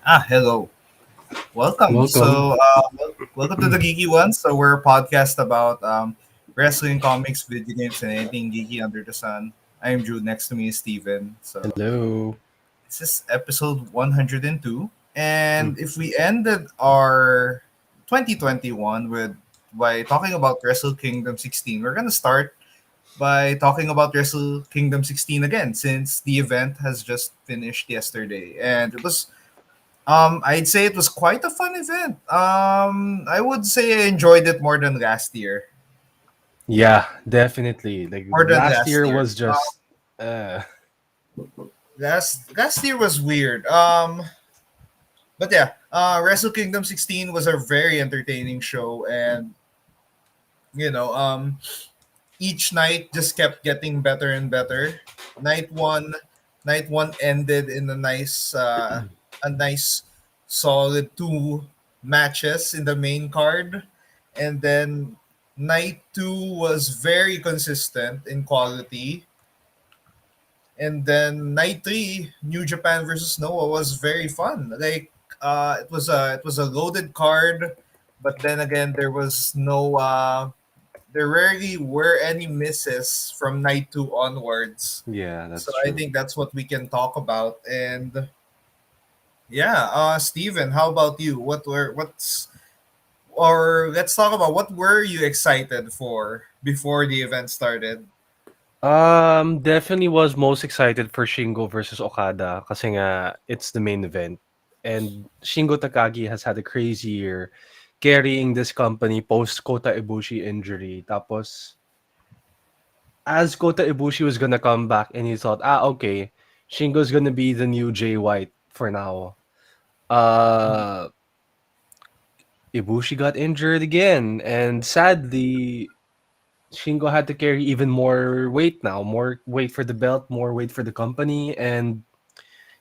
Hello. Welcome. Welcome. Welcome to the Geeky Ones. So, we're a podcast about wrestling, comics, video games, and anything geeky under the sun. I'm Jude. Next to me is Steven. So, Hello. this is episode 102. And Mm. if we ended our 2021 by talking about Wrestle Kingdom 16, we're going to start by talking about Wrestle Kingdom 16 again, since the event has just finished yesterday. And I'd say it was quite a fun event. I would say I enjoyed it more than last year. Yeah, definitely. Like More than last last year year. was just uh Last year was weird. But yeah, Wrestle Kingdom 16 was a very entertaining show, and you know, each night just kept getting better and better. Night one, night one ended in a nice, solid two matches in the main card, and then night two was very consistent in quality, and then night three, New Japan versus Noah was very fun. It was a loaded card, but then again there rarely were any misses from night two onwards. yeah, So that's I true. think that's what we can talk about. And yeah, Steven, how about you? Or let's talk about what were you excited for before the event started? Definitely was most excited for Shingo versus Okada kasi nga it's the main event. And Shingo Takagi has had a crazy year carrying this company post Kota Ibushi injury. Tapos as Kota Ibushi was gonna come back and he thought, okay, Shingo's gonna be the new Jay White for now. Uh Ibushi got injured again, and sadly, Shingo had to carry even more weight now, more weight for the belt, more weight for the company, and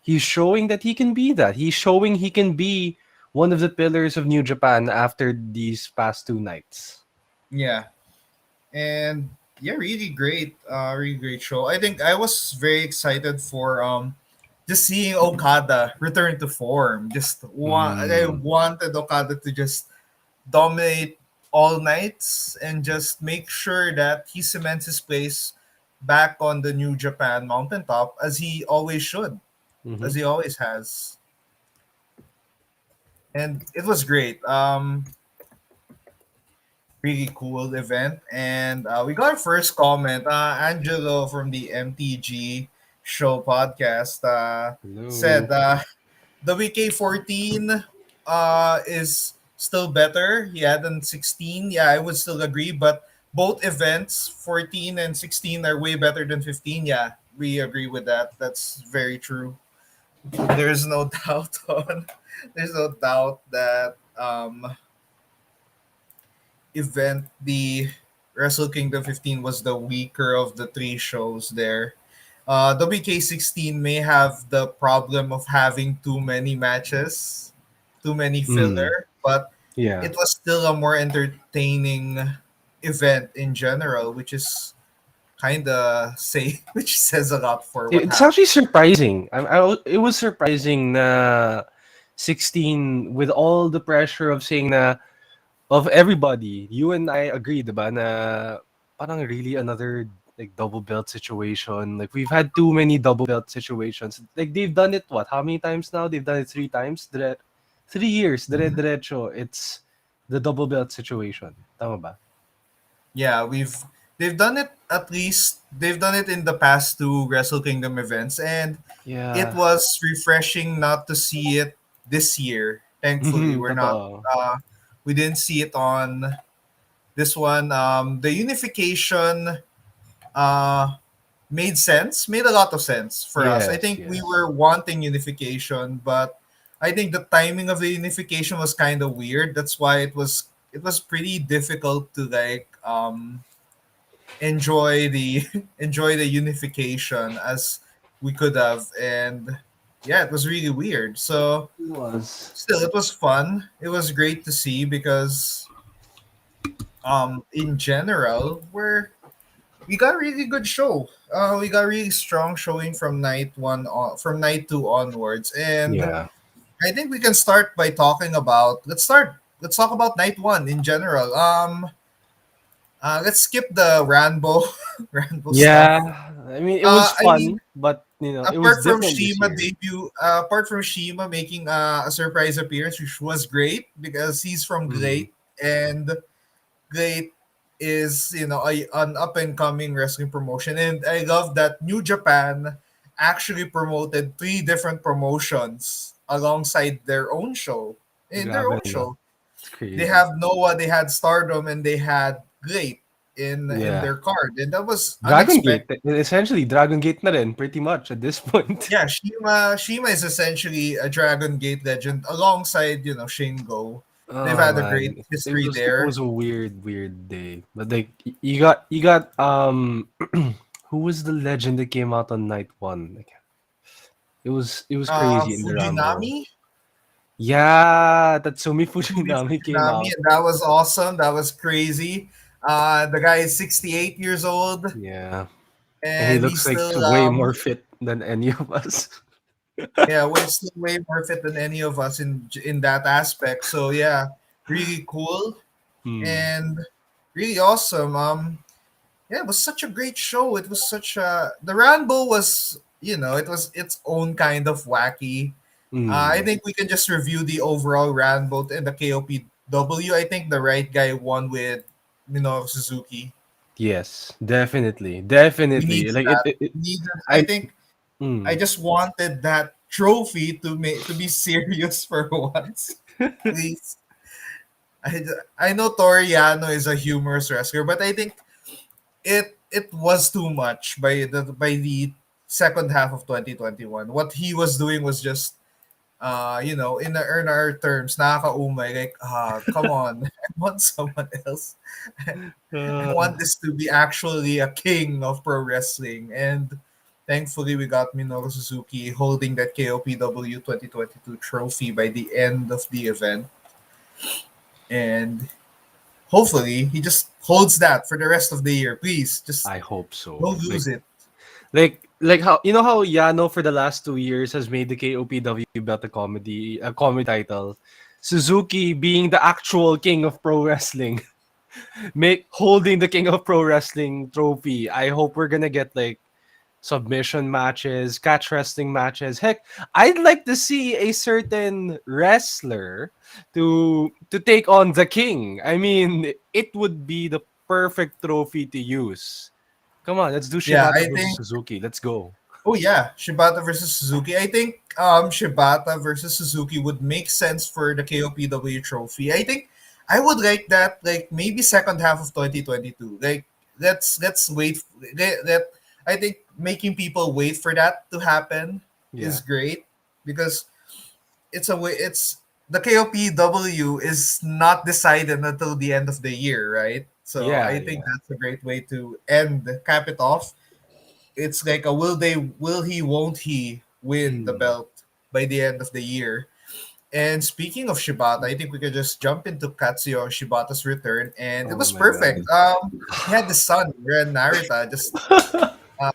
he's showing that he can be that. He's showing he can be one of the pillars of New Japan after these past two nights. Yeah. And yeah, really great show. I think I was very excited for just seeing Okada return to form. I Mm, wanted Okada to just dominate all nights and just make sure that he cements his place back on the New Japan mountaintop as he always should, as mhm. he always has. And it was great. Really cool event. And we got our first comment. Angelo from the MTG Show podcast said Hello. the WK14 is still better. Yeah, than 16. Yeah, I would still agree. But both events, 14 and 16, are way better than 15. Yeah, we agree with that. That's very true. There's no doubt on. There's no doubt that the Wrestle Kingdom 15 was the weaker of the three shows there. WK16 may have the problem of having too many matches, too many Mm, filler, but yeah. it was still a more entertaining event in general, which is kind of say which says a lot for what It's happened. actually surprising. It was surprising na 16 with all the pressure of saying na of everybody, you and I agree, diba, na parang really another like double belt situation. Like we've had too many double belt situations. Like they've done it what? How many times now? They've done it 3 times. 3 years. Diretso. It's the double belt situation. Tama ba? Yeah, they've done it in the past two Wrestle Kingdom events, and it Yeah. was refreshing not to see it this year. Thankfully, Totoo. we didn't see it on this one. The unification uh made a lot of sense for us. I Yes, think we yes. were wanting unification, but I think the timing of the unification was kind of weird. That's why it was pretty difficult to enjoy the enjoy the unification as we could have. And yeah, it was really weird. So It was. still, it was fun. It was great to see because in general we got a really good show. We got really strong showing from night two onwards. And Yeah. I think we can start by talking about. Let's talk about night one in general. Let's skip the Rambo Rambo Yeah, stuff. I mean it was I mean, fun, but it was different this year. apart from Shima making a surprise appearance, which was great because he's from Mm, Great, and Great is an up and coming wrestling promotion, and I love that New Japan actually promoted three different promotions alongside their own show. In their grabe, own no? show, It's they crazy. have Noah, they had Stardom, and they had Great in Yeah. their card, and that was Dragon Gate, unexpected. essentially Dragon Gate na rin, pretty much at this point. Yeah, Shima is essentially a Dragon Gate legend alongside Shingo. They've Oh had a great man, history it there. was a weird day. But like you got who was the legend that came out on night one? Like, it was crazy in the Rambo. Fujinami, Yeah, Tatsumi Fujinami came Fujinami, out. and that was awesome. That was crazy. The guy is 68 years old, Yeah, and he and he's looks like still way more fit than any of us. yeah, way still way more fit than any of us in that aspect. So yeah, really cool Hmm. and really awesome. Yeah, it was such a great show. It was such a the Rambo was it was its own kind of wacky. I Hmm. think we can just review the overall Rambo and the KOPW. I think the right guy won with Suzuki. Yes, definitely, We definitely. needed Like that. it We needed. I I. think I Mm. just wanted that trophy to be serious for once. Please. I, I know Toriano is a humorous wrestler, but I think it was too much by the second half of 2021. What he was doing was just in our terms, nakakaumay. Like, come on, I want someone else. I Uh, want this to be actually a king of pro wrestling, and thankfully we got Minoru Suzuki holding that KOPW 2022 trophy by the end of the event, and hopefully he just holds that for the rest of the year. Please, just I hope so. don't lose it. Like how how Yano for the last 2 years has made the KOPW belt a comedy title. Suzuki being the actual king of pro wrestling, make holding the king of pro wrestling trophy. I hope we're gonna get like submission matches, catch wrestling matches. Heck, I'd like to see a certain wrestler to take on the king. I mean, it would be the perfect trophy to use. Come on, let's do Yeah, Shibata I versus think. Suzuki. Let's go. Oh yeah, Shibata versus Suzuki. I think Shibata versus Suzuki would make sense for the KOPW trophy. I think I would like that like maybe second half of 2022. Like let's wait let I think making people wait for that to happen is Yeah. great because it's the KOPW is not decided until the end of the year, right? So Yeah, I think yeah. that's a great way to cap it off. It's like a will he won't he win the Mm. belt by the end of the year. And speaking of Shibata, I think we could just jump into Katsuyo Shibata's return, and it Oh was my god. perfect. He had the son, Ren Narita, just uh,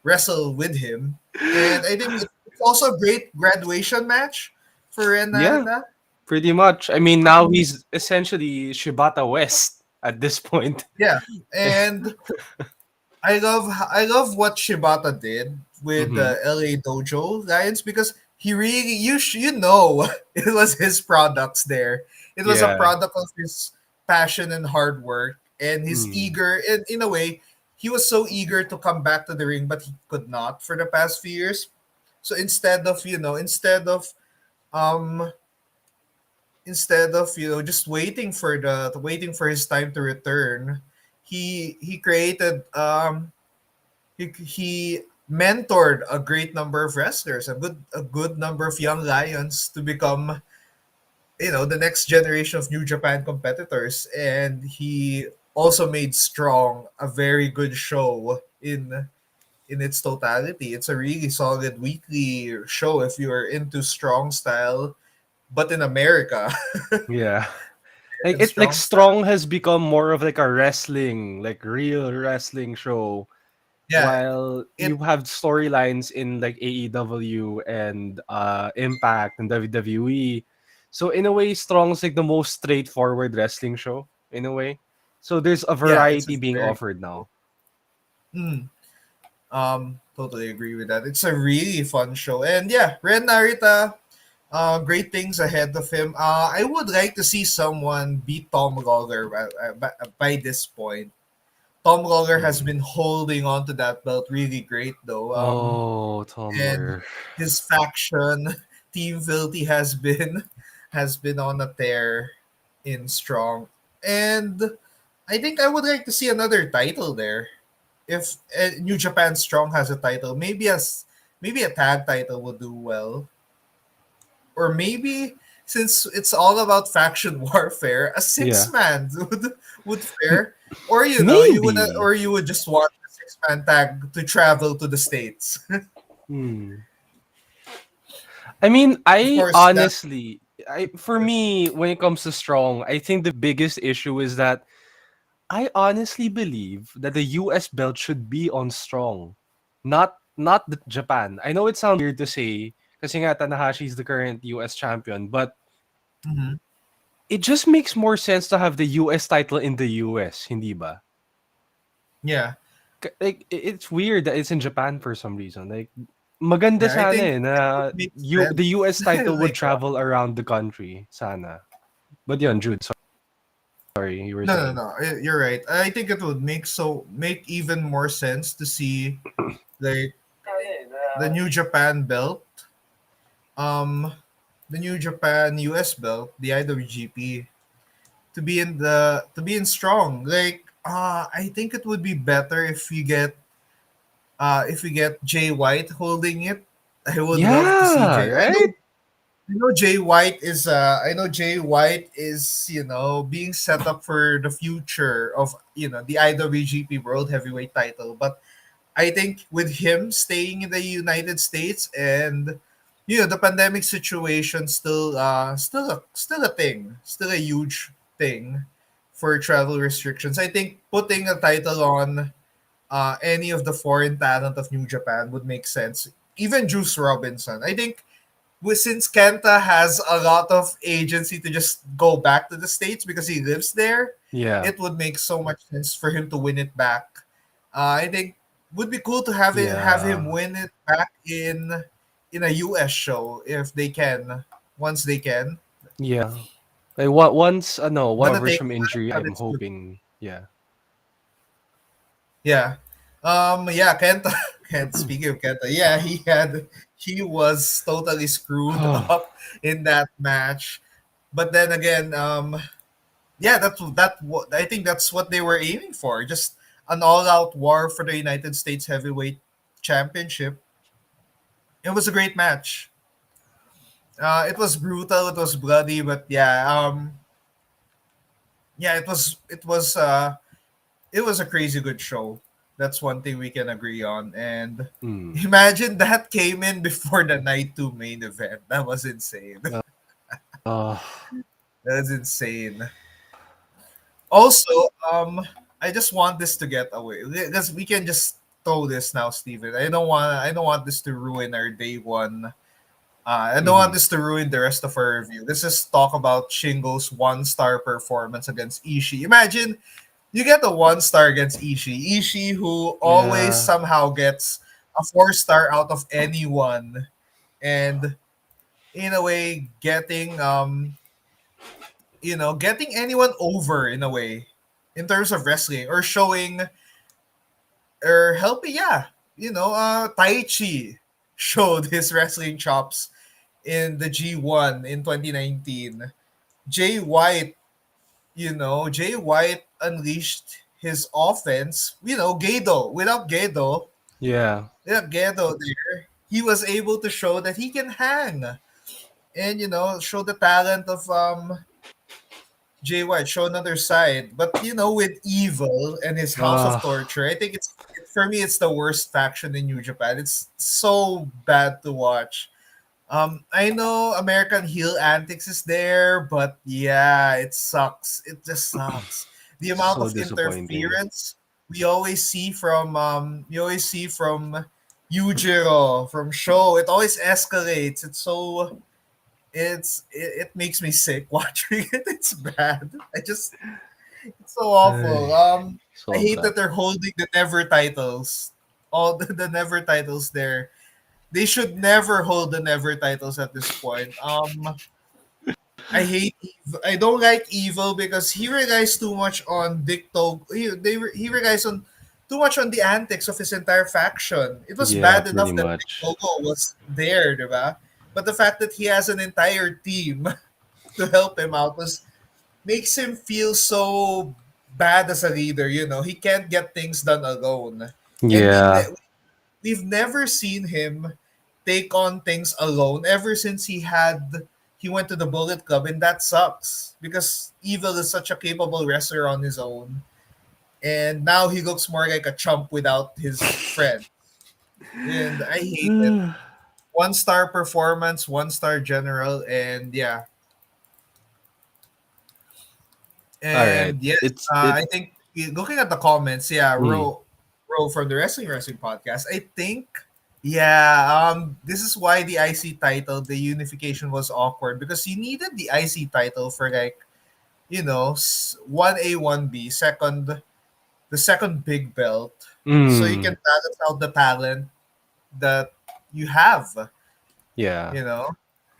wrestle with him, and I think it's also a great graduation match for Ren Yeah, Narita. pretty much. I mean, now he's essentially Shibata West at this point. Yeah, and I love what Shibata did with Mm-hmm. the LA Dojo Lions because he really you know it was his products there. It was a Yeah. product of his passion and hard work and his Mm. eager in a way he was so eager to come back to the ring but he could not for the past few years. So um instead of just waiting for his time to return, he created he mentored a great number of wrestlers, a good number of young lions to become the next generation of New Japan competitors, and he also made Strong a very good show in its totality. It's a really solid weekly show if you are into Strong style, but in America. Yeah. American Like Strong style. Strong has become more of like a wrestling, like real wrestling show Yeah, while you it have storylines in like AEW and Impact and WWE. So in a way, Strong's like the most straightforward wrestling show in a way. So there's a yeah, it's a variety being very offered now. mm, totally agree with that. It's a really fun show. And yeah, Ren Narita, great things ahead of him. I would like to see someone beat Tom Lawler by this point. Tom Lawler has Mm. been holding on to that belt really great though. Oh, Tom And Lawyer. his faction, Team Filthy, has been on a tear in Strong. And I think I would like to see another title there. If New Japan Strong has a title, maybe a tag title would do well, or maybe since it's all about faction warfare, a six Yeah. man would fare, or Maybe. you would just want a 6-man tag to travel to the states. Hmm. I mean, Of I course, that honestly, for me, when it comes to Strong, I think the biggest issue is that I honestly believe that the US belt should be on Strong, not the Japan. I know it sounds weird to say kasi nga Tanahashi is the current US champion, but Mhm. it just makes more sense to have the US title in the US, hindi ba? Yeah, Like it's weird that it's in Japan for some reason. Like maganda yeah. I sana think eh it would na make the sense. US title would Like what? travel around the country sana. But yun, Jude, sorry, you were No, no, saying. no. You're right. I think it would make even more sense to see like the New Japan belt, um, the New Japan US belt, the IWGP, to be in Strong. Like, I think it would be better if we get Jay White holding it. I would love to see Yeah, Jay. I right? know I know Jay White is being set up for the future of the IWGP World Heavyweight title, but I think with him staying in the United States and the pandemic situation still a thing, still a huge thing for travel restrictions. I think putting a title on any of the foreign talent of New Japan would make sense. Even Juice Robinson. I think since Kenta has a lot of agency to just go back to the States because he lives there, Yeah. it would make so much sense for him to win it back. I think would be cool to have him Yeah. win it back in a US show if they can, once they can. Yeah. Like once no, one Gonna recovers take from a while, injury, but I'm it's good. hoping. Yeah. Yeah. Yeah, Kenta speaking of Kenta, yeah, he was totally screwed up in that match. But then again, yeah, I think that's what they were aiming for. Just an all-out war for the United States Heavyweight Championship. It was a great match. It was brutal, it was bloody, but yeah, it was a crazy good show. That's one thing we can agree on. And Mm. imagine that came in before the night two main event. That was insane. Uh, That's insane. Also, I just want this to get away because we can just throw this now, Steven. I don't want this to ruin our day one. I don't want mhm. this to ruin the rest of our review. Let's just talk about Shingo's 1-star performance against Ishii. Imagine you get a 1-star against Ishii. Ishii, who always Yeah. somehow gets a 4-star out of anyone, and in a way, getting anyone over in a way, in terms of wrestling or showing or helping. Yeah, Taichi showed his wrestling chops in the G1 in 2019. Jay White, Jay White unleashed his offense. Gedo. Yeah. Without Gedo there, he was able to show that he can hang and show the talent of Jay White, show another side. But with Evil and his House of Uh, Torture, I think for me it's the worst faction in New Japan. It's so bad to watch. I know American Heel Antics is there, but yeah, it sucks. It just sucks. The amount so of disappointing. interference. we always see from Yujiro, from Show. It always escalates. It makes me sick watching it. It's bad. It's so awful. Ay, I hate sobra. that they're holding the never titles. All the never titles there. They should never hold the never titles at this point. I don't like Evil because he relies too much on he relies on too much on the antics of his entire faction. It was Yeah, bad pretty enough that much. Congo was there, diba? But the fact that he has an entire team to help him out was makes him feel so bad as a leader. He can't get things done alone, and Yeah. we've never seen him take on things alone ever since he went to the Bullet Club, and that sucks because Evil is such a capable wrestler on his own, and now he looks more like a chump without his friend, and I hate it. 1 star performance, 1 star general, and yeah, All right. and yes, It's it. I think looking at the comments, yeah, Mm, Ro from the Wrestling podcast, I think. Yeah, this is why the IC title, the unification was awkward because you needed the IC title for like, 1A, 1B, the second big belt, so you can mm, balance out the talent that you have, yeah. you know,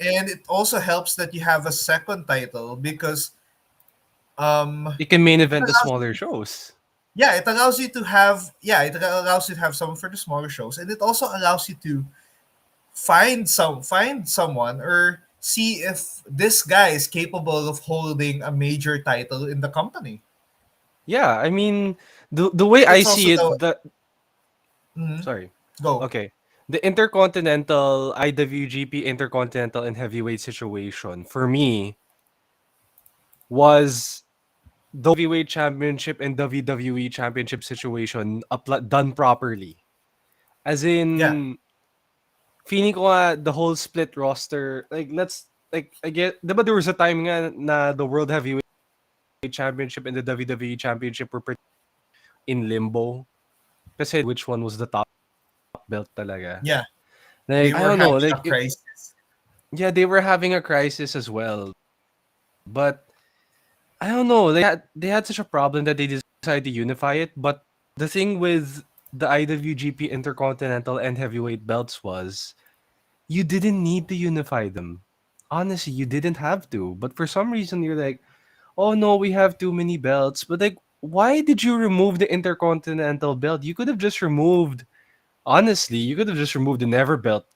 and it also helps that you have a second title because um, You can main it event the allows smaller shows. it allows you to have someone for the smaller shows, and it also allows you to find someone or see if this guy is capable of holding a major title in the company. Yeah, I mean the way I That's also see it, the the mhm. sorry. Go. Okay. The Intercontinental, IWGP Intercontinental and Heavyweight situation for me was the Heavyweight Championship and WWE Championship situation done properly. As Yeah, in, feeling ko nga the whole split roster, like let's like I get, diba there was a time nga na the World Heavyweight Championship and the WWE Championship were pretty in limbo kasi which one was the top belt talaga. yeah, they Like I were don't know, having a like crisis. yeah, they were having a crisis as well. But I don't know, they had such a problem that they decided to unify it. But the thing with the IWGP Intercontinental and Heavyweight belts was you didn't need to unify them. Honestly, you didn't have to. But for some reason, you're like, oh no, we have too many belts. But like, why did you remove the Intercontinental belt? You could have just removed, honestly, you could have just removed the Never belt.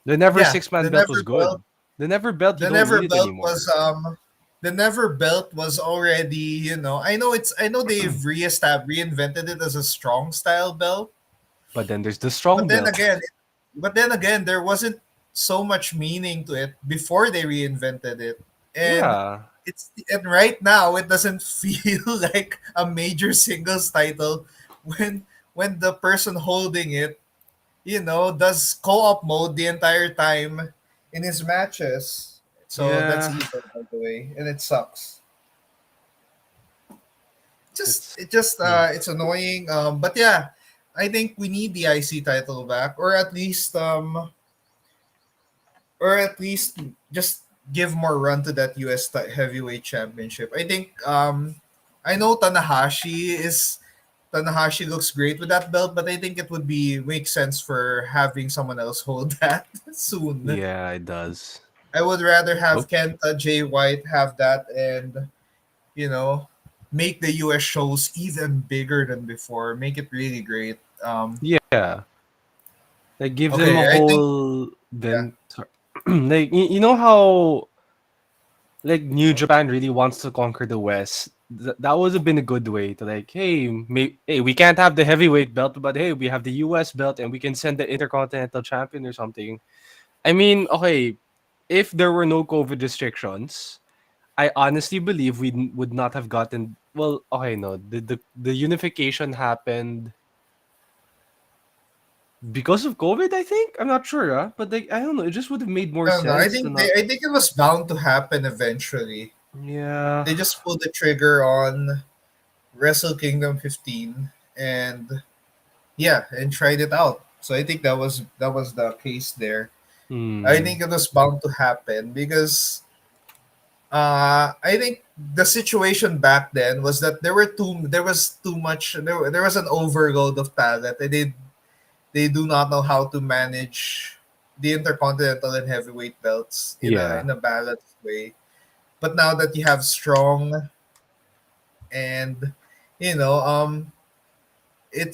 The Never Yeah, Six-Man belt was good. The Never belt, you The don't never need it belt anymore. was the never belt was already, I know they've reinvented it as a strong style belt, But then there's the but Strong then belt. again, there wasn't so much meaning to it before they reinvented it. And Yeah. right now it doesn't feel like a major singles title when the person holding it, does co-op mode the entire time in his matches. So that's Yeah. evil, by the way, and it sucks. It's yeah. It's annoying. But yeah, I think we need the IC title back, or at least just give more run to that heavyweight championship. I know Tanahashi looks great with that belt, but I think it would be make sense for having someone else hold that soon. Yeah, it does. I would rather have Oh, Kenta Jay White have that and you know make the US shows even bigger than before. Make it really great. yeah. Like give them a Okay, I think whole yeah. then like you know how like New Japan really wants to conquer the West. That would have been a good way to like, hey, hey, we can't have the heavyweight belt, but hey, we have the US belt and we can send the Intercontinental Champion or something. I mean, okay, if there were no COVID restrictions, I honestly believe would not have gotten. Well, okay, no, the unification happened because of COVID. I think I'm not sure, but like I don't know. It just would have made more I don't know. sense to not. I think it was bound to happen eventually. Yeah, They just pulled the trigger on Wrestle Kingdom 15. and yeah, and tried it out. So I think that was the case there. I Hmm. think it was bound to happen because I think the situation back then was that there was too much there was an overload of talent, and they do not know how to manage the intercontinental and heavyweight belts Yeah. in a balanced way. But now that you have strong and you know it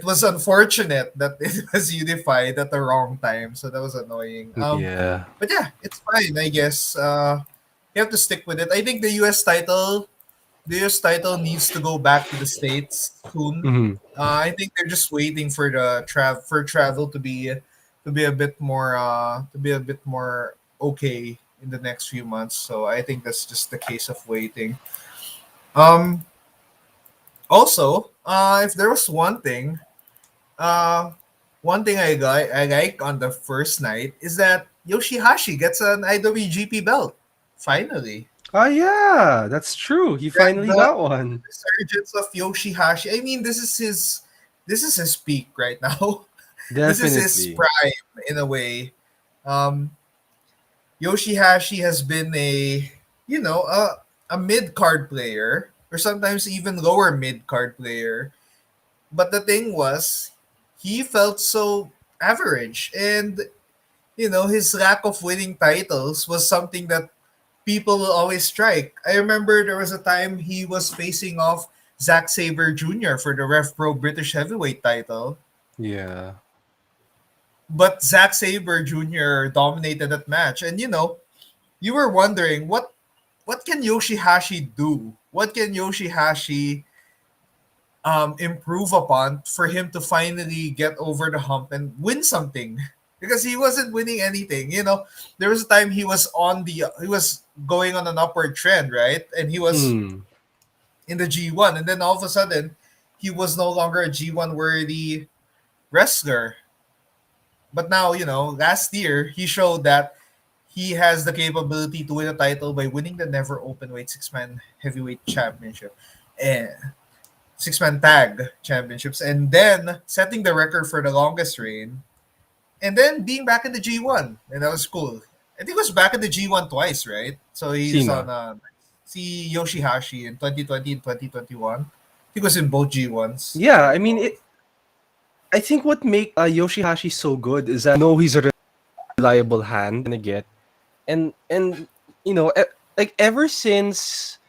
was unfortunate that it was unified at the wrong time, so that was annoying. Yeah. But yeah, it's fine, I guess. You have to stick with it. I think the US title needs to go back to the states soon. Hmm. I think they're just waiting for travel to be a bit more okay in the next few months. So I think that's just the case of waiting. Um, Also, if there was uh, one thing I like on the first night is that Yoshihashi gets an IWGP belt. Finally, Oh yeah, that's true. He finally the got one. resurgence of Yoshihashi. I mean, this is his peak right now. This is his Definitely. prime in a way. Um, Yoshihashi has been a mid card player, or sometimes even lower mid card player. But the thing was, he felt so average, and his lack of winning titles was something that people will always strike. I remember there was a time he was facing off Zack Sabre Jr. for the Rev Pro British Heavyweight title, Yeah. but Zack Sabre Jr. dominated that match, and you were wondering what can Yoshihashi do? What can Yoshihashi improve upon for him to finally get over the hump and win something? Because he wasn't winning anything. There was a time he was going on an upward trend, right? And he was Hmm. in the G1, and then all of a sudden he was no longer a G1 worthy wrestler. But now, last year he showed that he has the capability to win a title by winning the never openweight six-man heavyweight championship. And six-man tag championships, and then setting the record for the longest reign, and then being back in the G1, and that was cool. I think he was back in the G1 twice, right? So he's on Sina. see Yoshihashi in 2020 and 2021. He was in both G1s. Yeah, I mean it. I think what make Yoshihashi so good is that know he's a reliable hand gonna get, and like ever since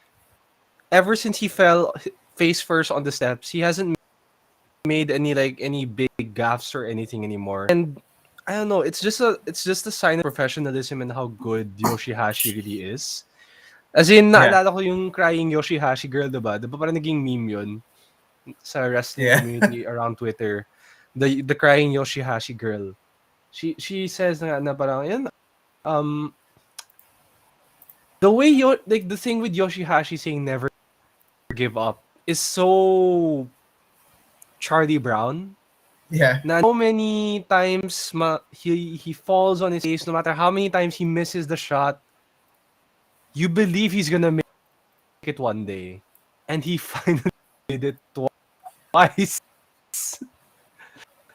he fell face first on the steps, he hasn't made any big gaffes or anything anymore. And I don't know, it's just a sign of professionalism and how good Yoshihashi really is. As in, Yeah, naalala ko yung crying Yoshihashi girl, diba? Diba parang naging meme yun sa wrestling yeah, community around Twitter. The crying Yoshihashi girl. She says na parang, yun, um, the way like the thing with Yoshihashi saying never give up is so Charlie Brown. yeah, Na so many times he falls on his face, no matter how many times he misses the shot, you believe he's gonna make it one day, and he finally did it twice.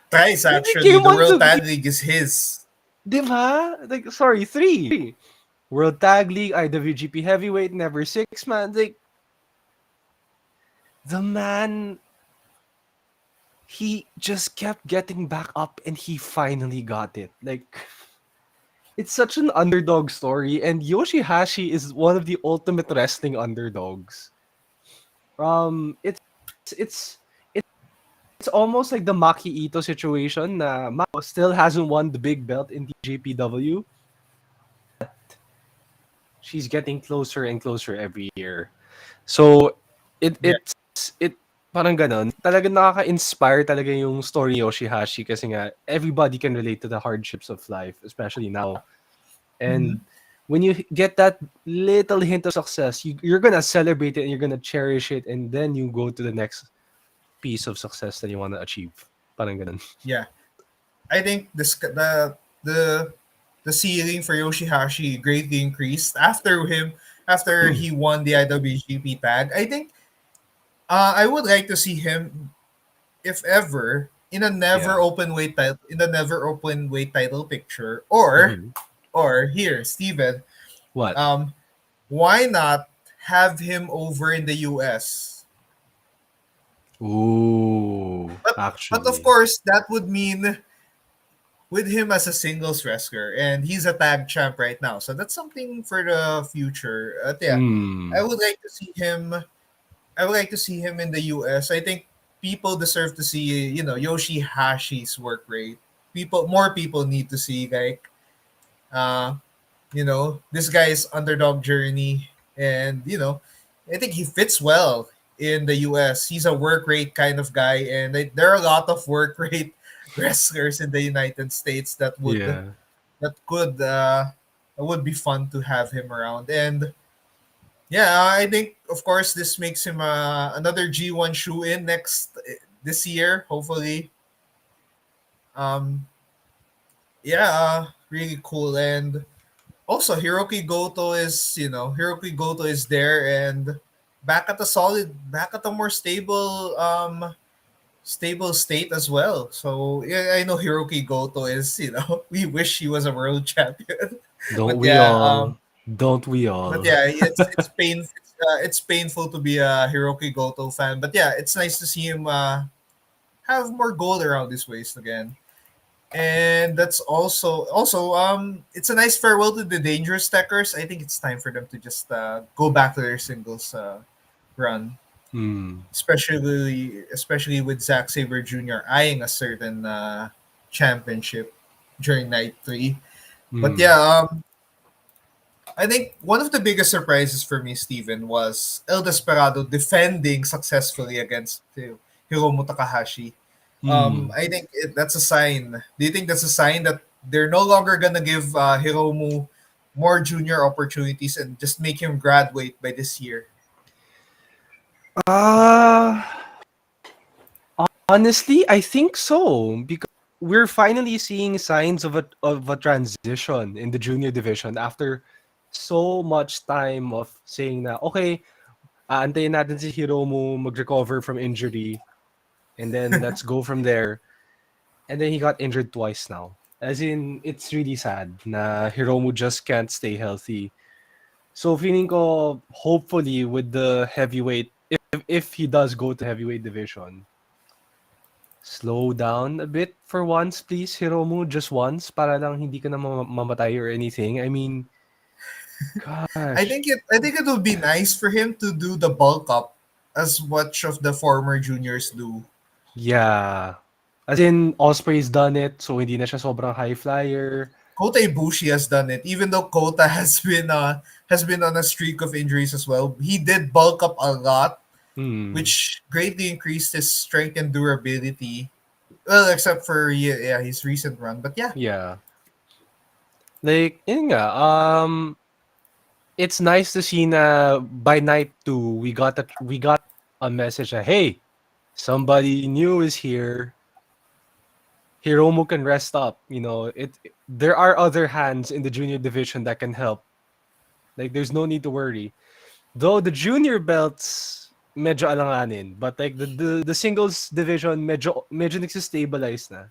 Thrice He actually. became The one World of, Tag League is his. diba? Like, sorry, three. World Tag League, IWGP Heavyweight, never six man. Like, the man, he just kept getting back up, and he finally got it. Like, it's such an underdog story, and Yoshihashi is one of the ultimate wrestling underdogs. It's it's almost like the Maki Ito situation. Na Mako still hasn't won the big belt in the JPW. She's getting closer and closer every year. So it Yeah. it's it parang ganon. Talaga nakaka-inspire talaga yung story ni Yoshihashi kasi nga everybody can relate to the hardships of life, especially now. Hmm. And when you get that little hint of success, you're gonna celebrate it and you're gonna cherish it, and then you go to the next piece of success that you want to achieve. Parang ganun. Yeah. I think the the ceiling for Yoshihashi greatly increased after he won the IWGP tag. I think I would like to see him, if ever, in a never Yeah. open weight title, in the never open weight title picture, or Hmm. here, Steven, What? um, why not have him over in the US? Ooh, But of actually. course, that would mean with him as a singles wrestler, and he's a tag champ right now, so that's something for the future. Yeah, I Hmm. would like to see him. I would like to see him in the US. I think people deserve to see, Yoshihashi's work rate. More people need to see, like, uh, this guy's underdog journey, and I think he fits well in the US. He's a work rate kind of guy, and there are a lot of work rate wrestlers in the United States Yeah. that would be fun to have him around. And yeah, I think of course this makes him another G1 shoe in this year, hopefully. Um, yeah, really cool. And also Hiroki Goto is there, and back at a more stable state as well. So yeah, I know Hiroki Goto is, we wish he was a world champion. Don't but we yeah, all? Don't we but all? yeah, it's painful to be a Hiroki Goto fan. But yeah, it's nice to see him have more gold around his waist again. And that's also it's a nice farewell to the Dangerous Techers. I think it's time for them to just go back to their singles run, Hmm. especially with Zack Sabre Jr. eyeing a certain championship during night 3. But Hmm. yeah, I think one of the biggest surprises for me, Steven, was El Desperado defending successfully against Hiromu Takahashi. Hmm. I think that's a sign. Do you think that's a sign that they're no longer gonna give Hiromu more junior opportunities and just make him graduate by this year? Uh Honestly, I think so because we're finally seeing signs of a transition in the junior division after so much time of saying na okay, aantayin natin si Hiromu mag-recover from injury and then let's go from there. And then he got injured twice now. As in, it's really sad na Hiromu just can't stay healthy. So feeling ko hopefully with the heavyweight if he does go to heavyweight division, slow down a bit for once, please, Hiromu. Just once, para lang hindi ka na mamatay or anything. I mean, gosh. I think it would be nice for him to do the bulk up as much of the former juniors do. Yeah. As in, Osprey's done it, so hindi na siya sobrang high flyer. Kota Ibushi has done it, even though Kota has been on a streak of injuries as well. He did bulk up a lot, Hmm. which greatly increased his strength and durability. Well, except for his recent run. But yeah, Yeah. Like, yun nga, it's nice to see na by night 2, we got a message na, hey, somebody new is here. Hiromu can rest up. There are other hands in the junior division that can help. Like, there's no need to worry. Though the junior belts medyo alanganin, but like the singles division medyo nagsistabilize na.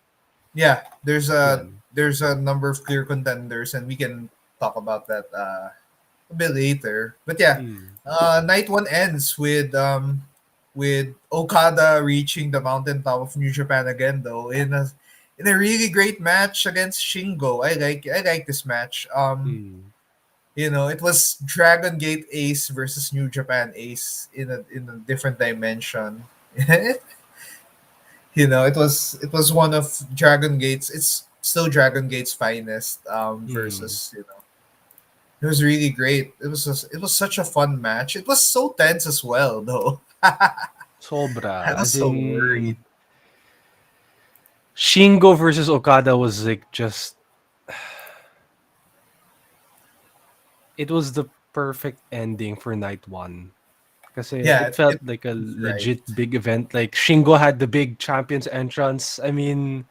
yeah. Yan. There's a number of clear contenders, and we can talk about that a bit later. But yeah, Mm. night 1 ends with Okada reaching the mountaintop of New Japan again, though in a really great match against Shingo. I like this match. Mm. It was Dragon Gate Ace versus New Japan Ace in a different dimension. It was one of Dragon Gate's. It's still Dragon Gate's finest. Mm. Versus it was really great. It was such a fun match. It was so tense as well, though. I Sobra. was As so worried. in Shingo versus Okada was like just it was the perfect ending for night 1. Kasi Yeah, it felt like a it's right. legit big event. Like Shingo had the big champions entrance. I mean,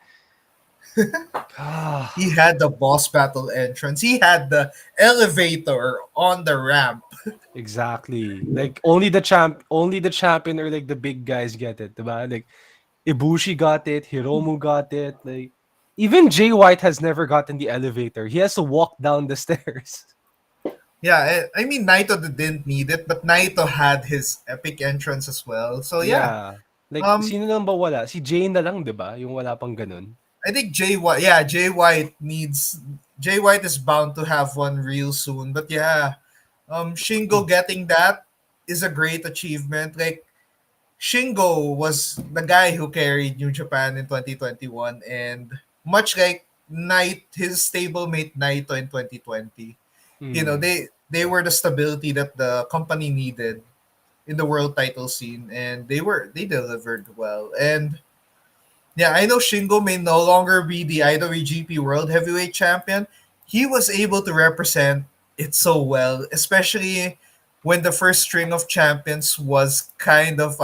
He had the boss battle entrance. He had the elevator on the ramp. Exactly. Like only the champion or like the big guys get it, diba? Like Ibushi got it, Hiromu got it. Like even Jay White has never gotten the elevator. He has to walk down the stairs. Yeah, I mean Naito didn't need it, but Naito had his epic entrance as well. So yeah, Yeah. Like um, sino lang ba wala? Si Jay na lang, 'di ba? Yung wala pang ganun. I think Jay White, yeah, Jay White is bound to have one real soon. But yeah, Shingo getting that is a great achievement. Like Shingo was the guy who carried New Japan in 2021, and much like his stablemate Naito in 2020, Mm. they were the stability that the company needed in the world title scene, and they delivered well. And yeah, I know Shingo may no longer be the IWGP World Heavyweight Champion. He was able to represent it so well, especially when the first string of champions was kind of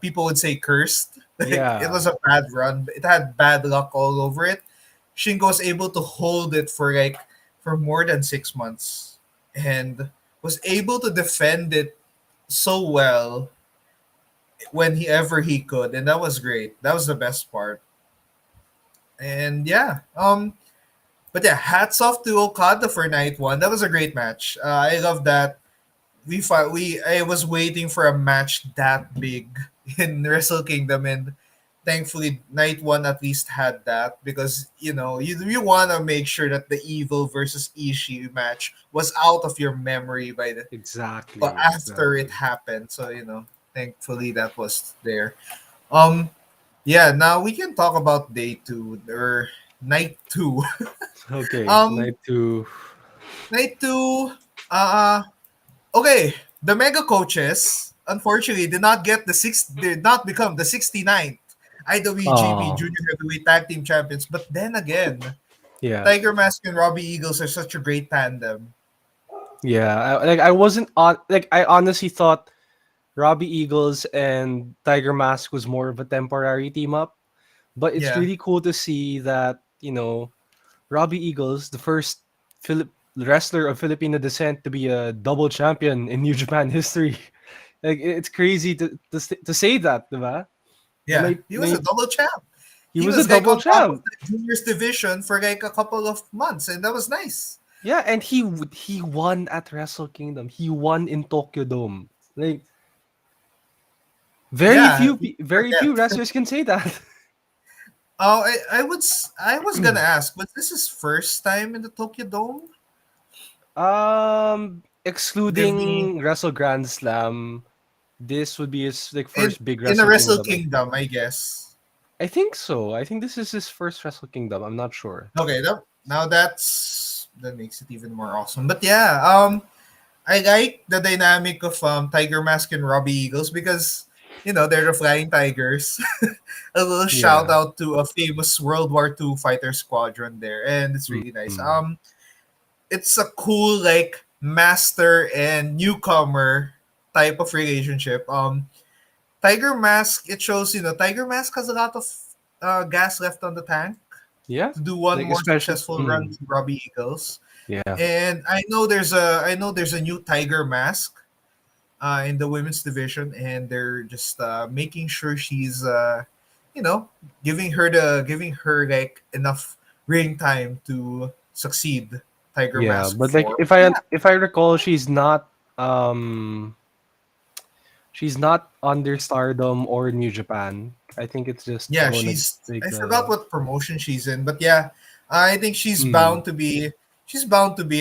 people would say cursed. Like it Yeah. was a bad run. It had bad luck all over it. Shingo was able to hold it for more than 6 months and was able to defend it so well when he could, and that was great. That was the best part. And yeah, but yeah, hats off to Okada for night one. That was a great match. I love that I was waiting for a match that big in Wrestle Kingdom, and thankfully night one at least had that, because you want to make sure that the Evil versus Ishii match was out of your memory but Exactly. after it Exactly. happened. So thankfully that was there. Um, yeah, now we can talk about day two or night two. Okay. Um, Night 2. night two. Uh, okay. The mega coaches unfortunately did not become the 69th IWGP Oh, Junior Heavyweight Tag Team Champions. But then again, yeah. Tiger Mask and Robbie Eagles are such a great tandem. Yeah. I wasn't on like I honestly thought Robbie Eagles and Tiger Mask was more of a temporary team up, but it's Yeah, really cool to see that, Robbie Eagles, the first wrestler of Filipino descent to be a double champion in New Japan history. Like it's crazy to say that, diba? yeah. He was a May double champ. he He was a was like double on top of champ. the juniors division for like a couple of months, and that was nice. Yeah, and he won at Wrestle Kingdom. He won in Tokyo Dome. Like Yeah, you very few forget. wrestlers can say that. Oh, I was gonna ask, was this his first time in the Tokyo Dome? Give me Excluding Wrestle Grand Slam, this would be his like in first big in the Wrestle Wrestle Kingdom, I think. Kingdom, I guess. I think so. I think this is his first Wrestle Kingdom. I'm not sure. Okay, now that makes it even more awesome. But yeah, I like the dynamic of Tiger Mask and Robbie Eagles, because they're the Flying Tigers. A little shout Yeah. out to a famous World War II fighter squadron there, and it's really nice. Mm. It's a cool like master and newcomer type of relationship. Tiger Mask, it shows Tiger Mask has a lot of gas left on the tank Yeah. to do one Like more especially. successful run to Robbie Eagles. Yeah. And I know there's a new Tiger Mask in the women's division, and they're just making sure she's you know giving her like enough ring time to succeed Tiger Yeah. Mask But like 4. Yeah, if I recall, she's not under Stardom or New Japan. I think it's just yeah, Kona like I forgot the what promotion she's in, but yeah, I think mm, she's bound to be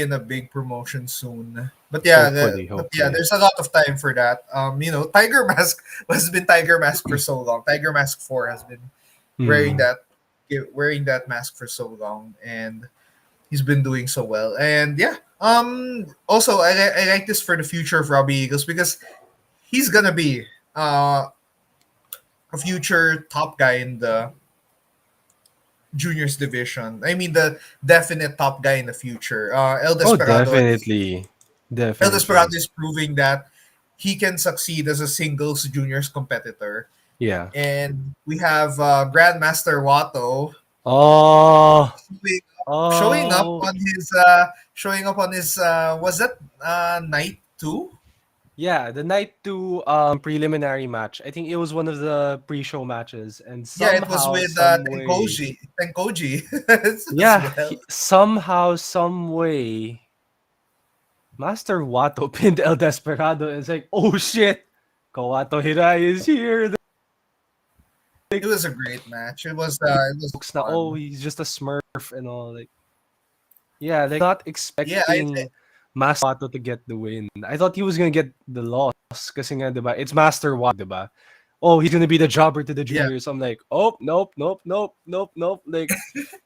in a big promotion soon. But yeah, hopefully. there's a lot of time for that. Tiger Mask has been Tiger Mask for so long. Tiger Mask 4 has been wearing Mm. that wearing that mask for so long, and he's been doing so well. And yeah, also I like this for the future of Robbie Eagles, because he's gonna be uh a future top guy in the juniors division. I mean, the definite top guy in the future. Oh, definitely. El Desperado Definitely. is proving that he can succeed as a singles juniors competitor. Yeah. And we have Grandmaster Watto Oh, showing showing up oh, on his was that night two? Yeah, the night 2 preliminary match. I think it was one of the pre-show matches, and Yeah, it was somehow, with some way, Tenkoji as yeah, well. somehow, some way, Master Wato pinned El Desperado, and it's like, oh shit, Kawato Hirai is here. It Like, was a great match. It was looks na, oh, fun. he's just a Smurf and all. Like, yeah, like not Yeah, expecting Master Wato to get the win. I thought he was gonna get the loss kasi nga, diba? It's Master Wato, diba? Oh, he's gonna be the jobber to the yeah, juniors. I'm like, oh, nope, nope, nope, nope, nope. Like,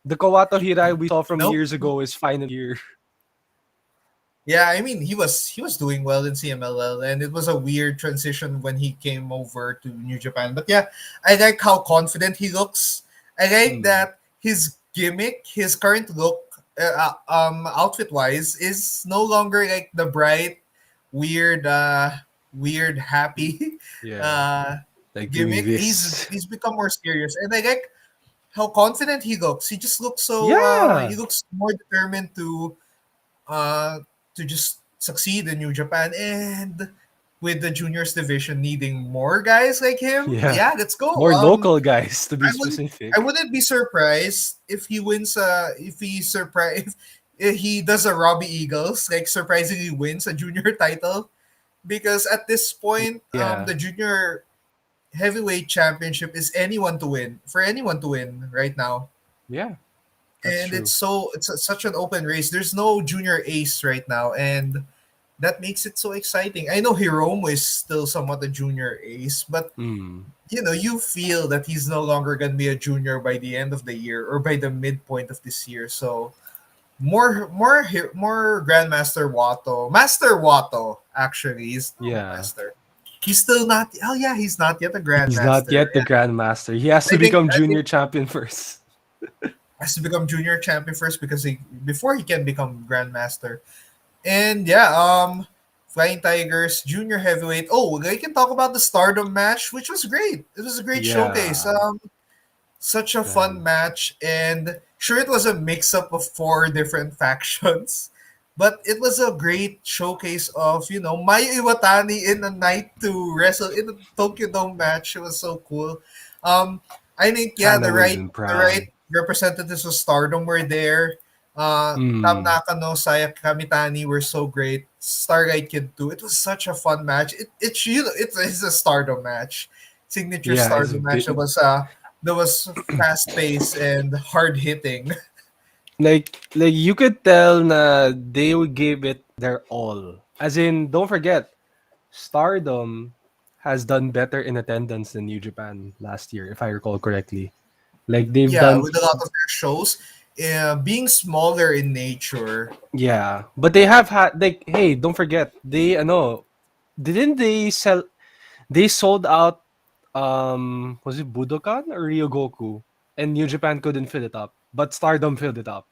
the Kawato Hirai we saw from nope. years ago is finally here. Yeah, I mean he was doing well in CMLL, and it was a weird transition when he came over to New Japan. But yeah, I like how confident he looks. I like Mm, that his gimmick, his current look, outfit wise, is no longer like the bright, weird, weird happy yeah, uh, like doing gimmick. this. He's become more serious, and I like how confident he looks. He just looks so he Yeah, looks more determined uh to just succeed in New Japan, and with the juniors division needing more guys like him. yeah. Yeah, let's go. More local guys to be I wouldn't I specific. wouldn't be surprised if he wins if he surprise if he does a Robbie Eagles, like surprisingly wins a junior title, because at this point Yeah, the junior heavyweight championship is anyone to win, for anyone to win right now. yeah, that's And true. such an open race. There's no junior ace right now, and that makes it so exciting. I know Hiromu is still somewhat a junior ace, but Mm, you feel that he's no longer going to be a junior by the end of the year or by the midpoint of this year. So more Grandmaster Wato, Master Wato actually is no yeah. master. He's still not. Oh yeah, he's not yet a He's not Grandmaster. yet the Grandmaster. He has to become I think junior champion first. has to become junior champion first because before he can become Grandmaster. And yeah, Flying Tigers junior heavyweight. Oh, we can talk about the Stardom match, which was great. It was a great showcase. Yeah, Such a fun man. match, and sure, it was a mix up of four different factions, but it was a great showcase of Maya Iwatani in a night to wrestle in a Tokyo Dome match. It was so cool. I think yeah, Hannah would have been the right proud. representatives of Stardom were there. Tam Mm, Nakano, Saya Kamitani were so great. Starlight Kid too. It was such a fun match. It's a Stardom match, signature yeah, it's a Stardom match. bit That was fast paced and hard hitting. like you could tell na they would give it their all. As in, don't forget, Stardom has done better in attendance than New Japan last year, if I recall correctly. Like they've Yeah, done, with a lot of their shows, being smaller in nature. yeah, but they have had like, hey, don't forget, they didn't they sell? They sold out. Was it Budokan or Ryogoku? And New Japan couldn't fill it up, but Stardom filled it up.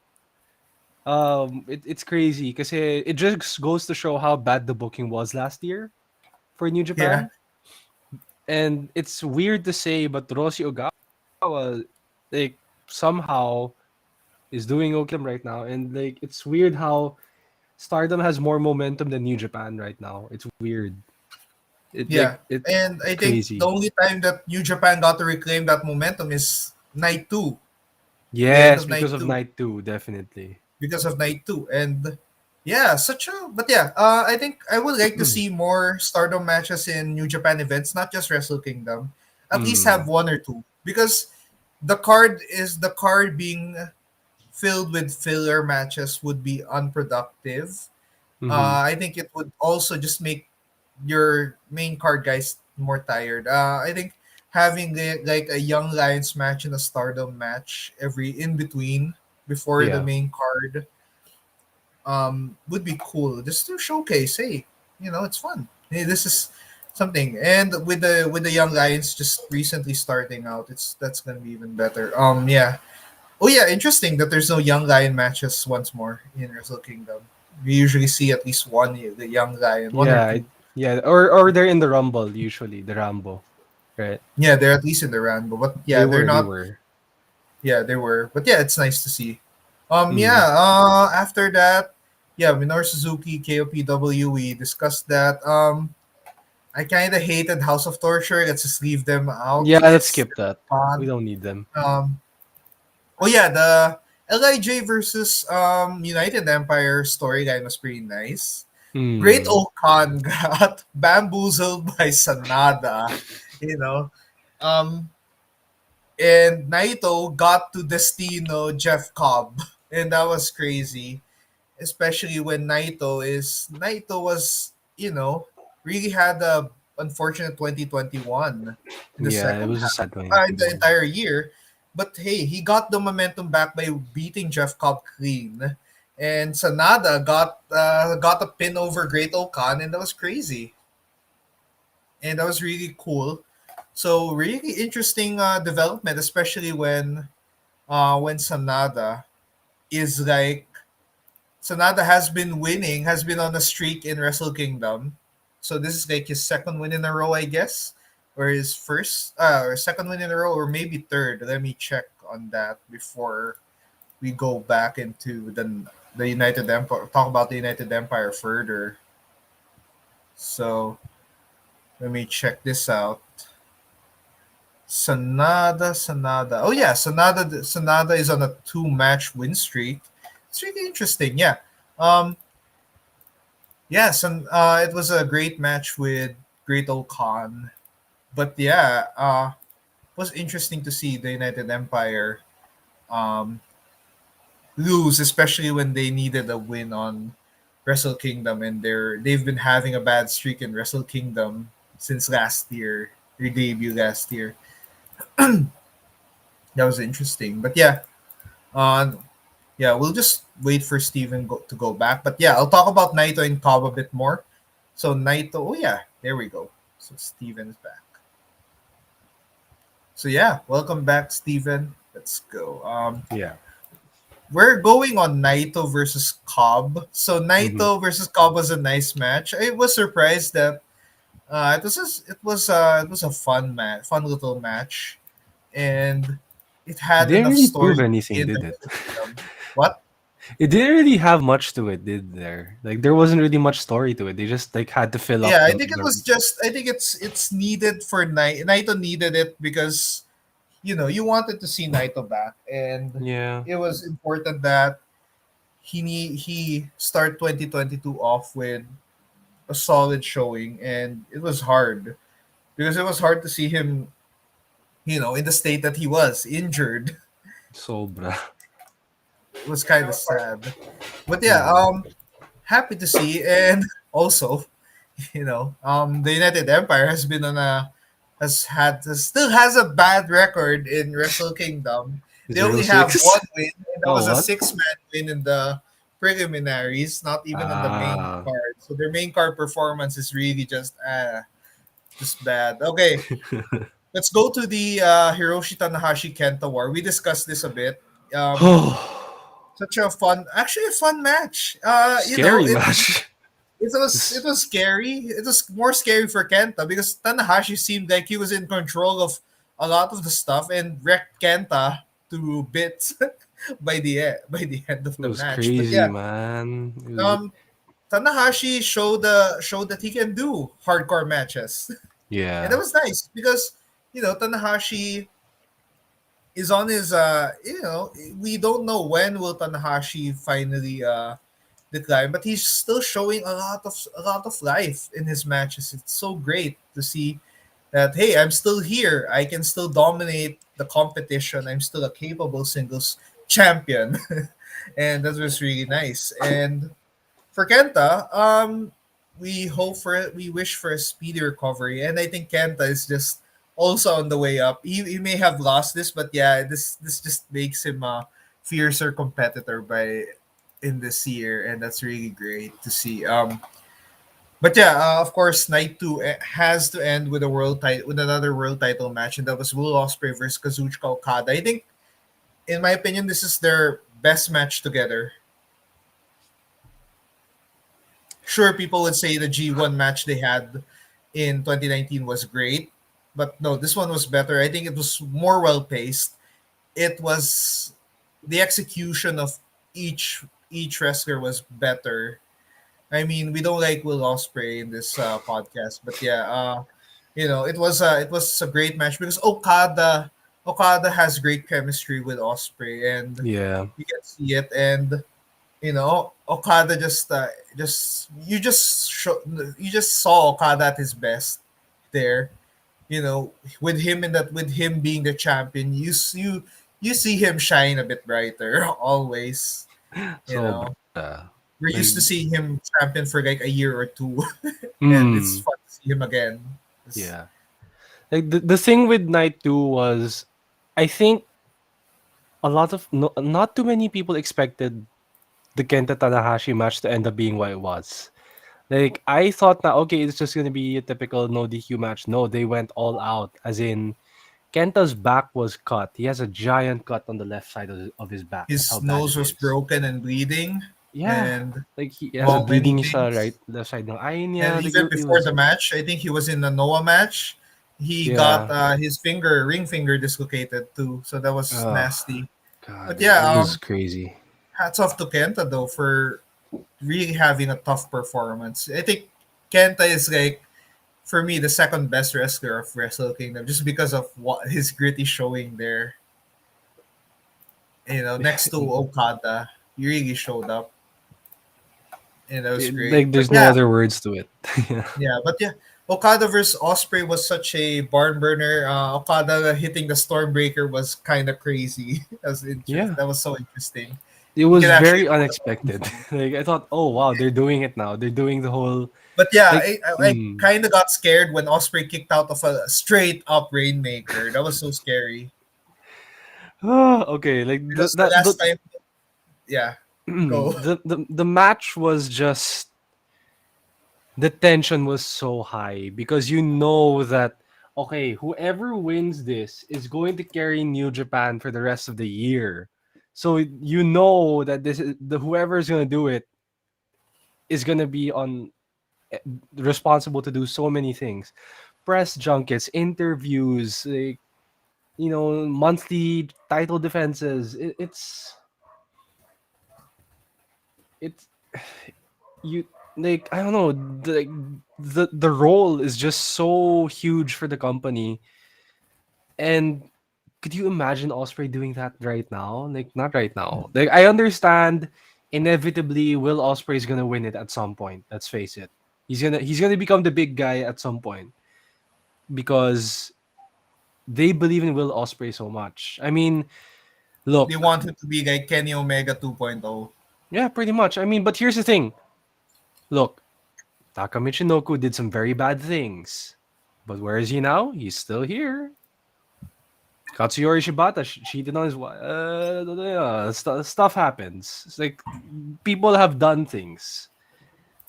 It's crazy because it just goes to show how bad the booking was last year for New Yeah, Japan. And it's weird to say, but Roshi Ogawa, like, somehow is doing okay right now. And like, it's weird how Stardom has more momentum than New Japan right now. It's weird. yeah. And It's I think the crazy. only time that New Japan got to reclaim that momentum is night two, the end Yes, of because night of two, night two, definitely. because of night two. And yeah, but yeah, I think I would like to see more Stardom matches in New Japan events, not just Wrestle Kingdom. At least have Mm, one or two, because the card being filled with filler matches would be unproductive. mm-hmm. I think it would also just make your main card guys more tired. I think having like a Young Lions match and a Stardom match every in between before the Yeah. main card would be cool, just to showcase, hey, it's fun. Hey, this is something. And with the Young Lions just recently starting out, that's gonna be even better. Yeah. Oh yeah, interesting that there's no Young Lion matches once more in Wrestle Kingdom. We usually see at least one, the Young Lion, one or Yeah. two. Yeah. Or they're in the Rumble usually, the Rambo. Right? Yeah, they're at least in the round, but They yeah, they're were, they not. were. Yeah, they were, but yeah, it's nice to see. Mm, Yeah. After that, yeah, Minoru Suzuki, KOPW, we discussed that. I kind of hated House of Torture. Let's just leave them out Yeah, of let's this. skip that. We Fun. don't need them. Um, oh yeah, the Lij versus United Empire storyline was pretty nice. Great Hmm. Old Khan got bamboozled by Sanada, you know. Um, and Naito got to Destino Jeff Cobb, and that was crazy. Especially when Naito was, really had a unfortunate 2021 in the Yeah, it second was a half, sad in the 2021. entire year. But hey, he got the momentum back by beating Jeff Cobb clean, and Sanada got a pin over Great Okan, and that was crazy, and that was really cool. So really interesting development, especially when Sanada is like Sanada has been winning, has been on a streak in Wrestle Kingdom. So this is like his second win in a row, I guess, or his first, or second win in a row, or maybe third. Let me check on that before we go back into the United Empire. Talk about the United Empire further. So let me check this out. Sanada. Oh yeah, Sanada is on a two-match win streak. It's really interesting. Yeah. Um, Yes, and it was a great match with Great Khan. But yeah, it was interesting to see the United Empire um, lose, especially when they needed a win on Wrestle Kingdom, and they've been having a bad streak in Wrestle Kingdom since last year, their debut last year. That was interesting. But yeah, uh, yeah, we'll just wait for to go back. But yeah, I'll talk about Naito and Cobb a bit more. So Naito, oh yeah, there we go. So Steven's back. So yeah, welcome back, Steven. Let's go. Yeah. We're going on Naito versus Cobb. So Hmm. Naito versus Cobb was a nice match. I was surprised that it was a fun match, fun little match, and it It had didn't enough really prove story anything, in the did it? Wrestle Kingdom. What? It didn't really have much to it, did there? Like there wasn't really much story to it. They just like had to fill up Yeah, I the think it was just. I think it's needed for Naito needed it because you wanted to see Naito back, and yeah. it was important that he start 2022 off with a solid showing, and it was hard because it was hard to see him, in the state that he was injured. Sobra. It was kind of sad, but yeah, Hmm. happy to see, and also, the United Empire still has a bad record in Wrestle Kingdom. They only have 06. one win, and that Oh, was a what? six-man win in the preliminaries, not even in the main Ah. card. So their main card performance is really just bad. Okay, let's go to the Hiroshi Tanahashi Kenta War. We discussed this a bit. Um, Such a actually a fun match. Scary match. It was scary. It was more scary for Kenta because Tanahashi seemed like he was in control of a lot of the stuff and wrecked Kenta to bits by the end of It the was match. But crazy, yeah, man. It was, um, Tanahashi showed that he can do hardcore matches, and that yeah, was nice because Tanahashi is on his we don't know when will Tanahashi finally decline, but he's still showing a lot of life in his matches. It's so great to see that hey, I'm still here. I can still dominate the competition. I'm still a capable singles champion, and that was really nice. And for Kenta, we wish for a speedy recovery, and I think Kenta is just also on the way up. He may have lost this, but yeah, this just makes him a fiercer competitor by in this year, and that's really great to see. But yeah, of course, night two has to end with a with another world title match, and that was Will Ospreay versus Kazuchika Okada. I think, in my opinion, this is their best match together. Sure, people would say the G1 match they had in 2019 was great, but no, this one was better. I think it was more well paced. It was the execution of each wrestler was better. I mean, we don't like Will Ospreay in this podcast, but yeah, it was a great match because Okada has great chemistry with Ospreay, and Yeah. you can see it. And Okada you just saw Okada at his best there. You know, with him being the champion, you see him shine a bit brighter always. You So, know, we're like, used to seeing him champion for like a year or two, and it's mm, fun to see him again. It's- yeah. Like the thing with night two was, I think a lot of no, not too many people expected the Kenta Tanahashi match to end up being what it was. Like I thought that okay, it's just gonna be a typical no DQ match. No, they went all out. As in Kenta's back was cut. He has a giant cut on the left side of his back. That's how his bad nose it was is. broken and bleeding, Yeah. and Like he has a well, many bleeding sa right things. left side ng eye And niya. Like even it before was the match, I think he was in the Noah match. He got yeah. his ring finger dislocated too, so that was Oh nasty. But god, yeah, it was crazy. hats off to Kenta though for really having a tough performance. I think Kenta is like for me the second best wrestler of Wrestle Kingdom just because of what his gritty showing there. Next to Okada, he really showed up, and that was great. Like But there's no yeah, other words to it. Yeah. but yeah, Okada versus Osprey was such a barn burner. Okada hitting the Stormbreaker was kind of crazy. Yeah. That was so interesting. It You can was actually very feel the unexpected. Like I thought, oh wow, they're doing it now. They're doing the whole But yeah, like I kind of got scared when Osprey kicked out of a straight up Rainmaker. That was so scary. okay, like Because the last time, yeah, go. the match was just the tension was so high because you know that okay, whoever wins this is going to carry New Japan for the rest of the year. So you know that this is the whoever's gonna do it is gonna be on eh, responsible to do so many things, press junkets, interviews, like monthly title defenses. It's you like I don't know the role is just so huge for the company. And could you imagine Osprey doing that right now? Like not right now. Like I understand inevitably Will Osprey is gonna win it at some point. Let's face it. He's gonna become the big guy at some point because they believe in Will Osprey so much. I mean, They look, want him to be like Kenny Omega 2.0. yeah, pretty much. I mean, but here's the thing. Look, Taka Michinoku did some very bad things. But where is he now? He's still here. Katsuyori Shibata cheated on his wife. Stuff happens. It's like people have done things.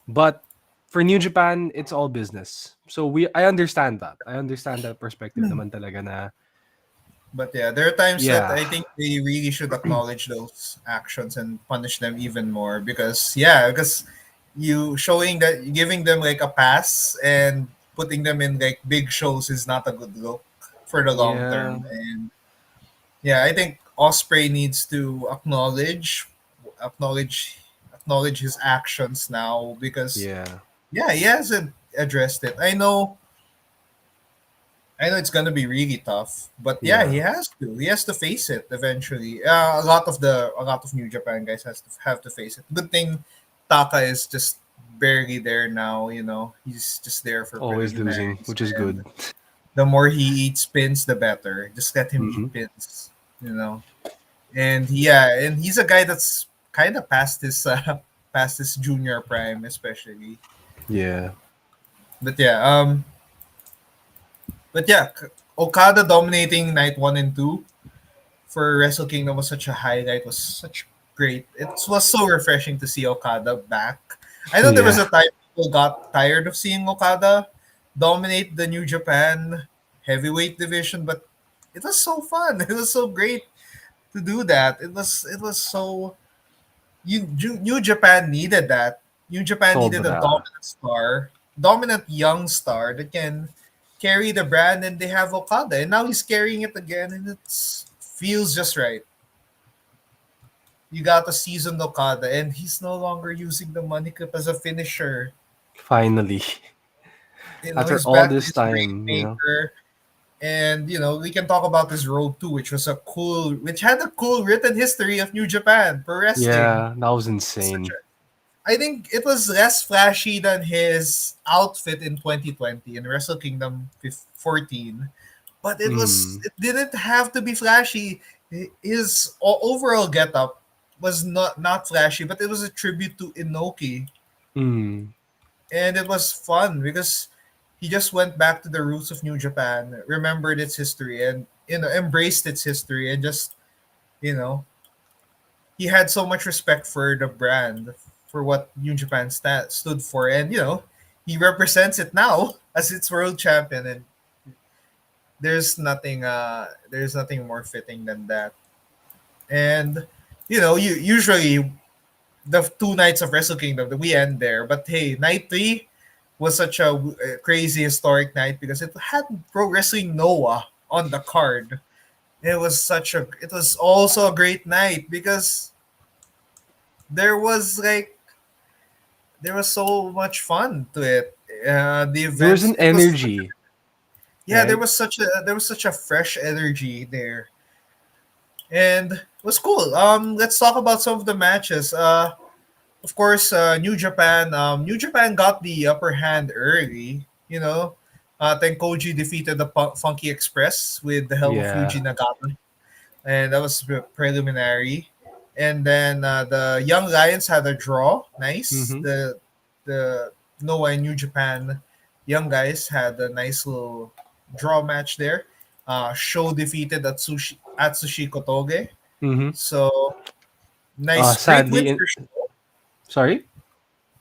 But for New Japan, it's all business. So I understand that. I understand that perspective naman talaga na But yeah, there are times that yeah. I think they really should acknowledge those actions and punish them even more because you showing that giving them like a pass and putting them in like big shows is not a good look for the long Yeah. term. And yeah, I think Osprey needs to acknowledge acknowledge his actions now because Yeah. yeah, he hasn't addressed it. I know it's gonna be really tough, but yeah, he Yeah. has to. He has to face it eventually. A lot of New Japan guys has to have to face it. Good thing Taka is just barely there now. He's just there for Always losing, preliminaries, which is and good. the more he eats pins, the better. Just let him eat Hmm. pins, And yeah, and he's a guy that's kind of past his junior prime, especially. Yeah. But yeah, Okada dominating night one and two for Wrestle Kingdom was such a highlight. Was such great. It was so refreshing to see Okada back. I know there was Yeah. a time people got tired of seeing Okada dominate the New Japan heavyweight division, but it was so fun. It was so great to do that. It was so New Japan needed that. New Japan needed a Sobra. dominant young star that can carry the brand, and they have Okada, and now he's carrying it again, and it feels just right. you got a seasoned Okada, and he's no longer using the money clip as a finisher. Finally, after He's all back to this his time, you know. Rainmaker. And we can talk about this road too, which had a cool written history of New Japan pro wrestling. Yeah, that was Such insane. I think it was less flashy than his outfit in 2020 in Wrestle Kingdom 14, but Mm. it didn't have to be flashy. His overall getup was not flashy, but it was a tribute to Inoki, Mm. and it was fun because he just went back to the roots of New Japan, remembered its history, and embraced its history, and just you know he had so much respect for the brand, for what New Japan stood for, and he represents it now as its world champion, and there's nothing more fitting than that. And you usually the 2 nights of Wrestle Kingdom we end there, but hey, night 3 was such a crazy historic night because it had Pro Wrestling Noah on the card. It was also a great night because there was like there was so much fun to it. The There was events, an energy, yeah, right? there was such a fresh energy there, and it was cool. Let's talk about some of the matches. Of course, New Japan. New Japan got the upper hand early. Tenkoji defeated the Funky Express with the help of Yeah. Yuji Nagata, and that was preliminary. And then the Young Lions had a draw. Nice. Mm-hmm. The Noah and New Japan young guys had a nice little draw match there. Show defeated Atsushi Kotoge. Mm-hmm. So nice, great win Sadly, for Show. sorry.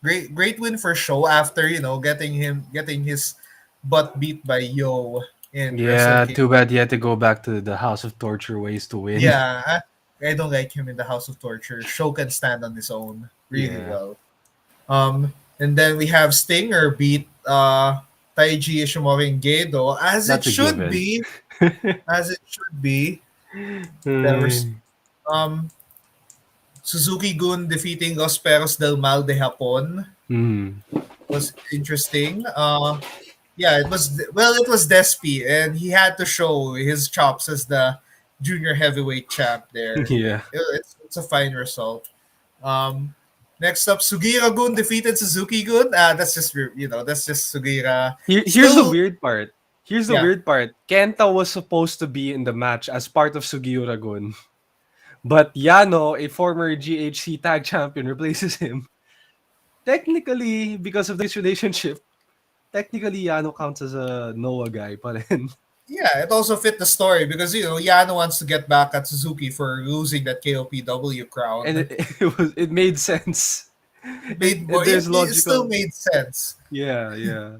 Great win for Show after getting his butt beat by Yo in Wrestle Yeah, King. too bad he had to go back to the House of Torture ways to win. Yeah, I don't like him in the House of Torture. Show can stand on his own really Yeah, well. And then we have Stinger beat Taiji Ishimori and Gedo that's a given. as it should be. There was Mm. um Suzuki Gun defeating Los Perros del Mal de Japon Mm. was interesting. Yeah, it was Despi, and he had to show his chops as the junior heavyweight champ there. Yeah. It's a fine result. Um, Next up, Sugira Gun defeated Suzuki Gun. That's just Sugira. Here's the Still, weird part. Here's the yeah, weird part. Kenta was supposed to be in the match as part of Sugiura Gun. But Yano, a former GHC tag champion, replaces him. Technically, because of this relationship, technically Yano counts as a Noah guy pa rin. yeah. It also fit the story because Yano wants to get back at Suzuki for losing that KOPW And crown. it made sense. There's It still logical. made sense. Yeah, yeah.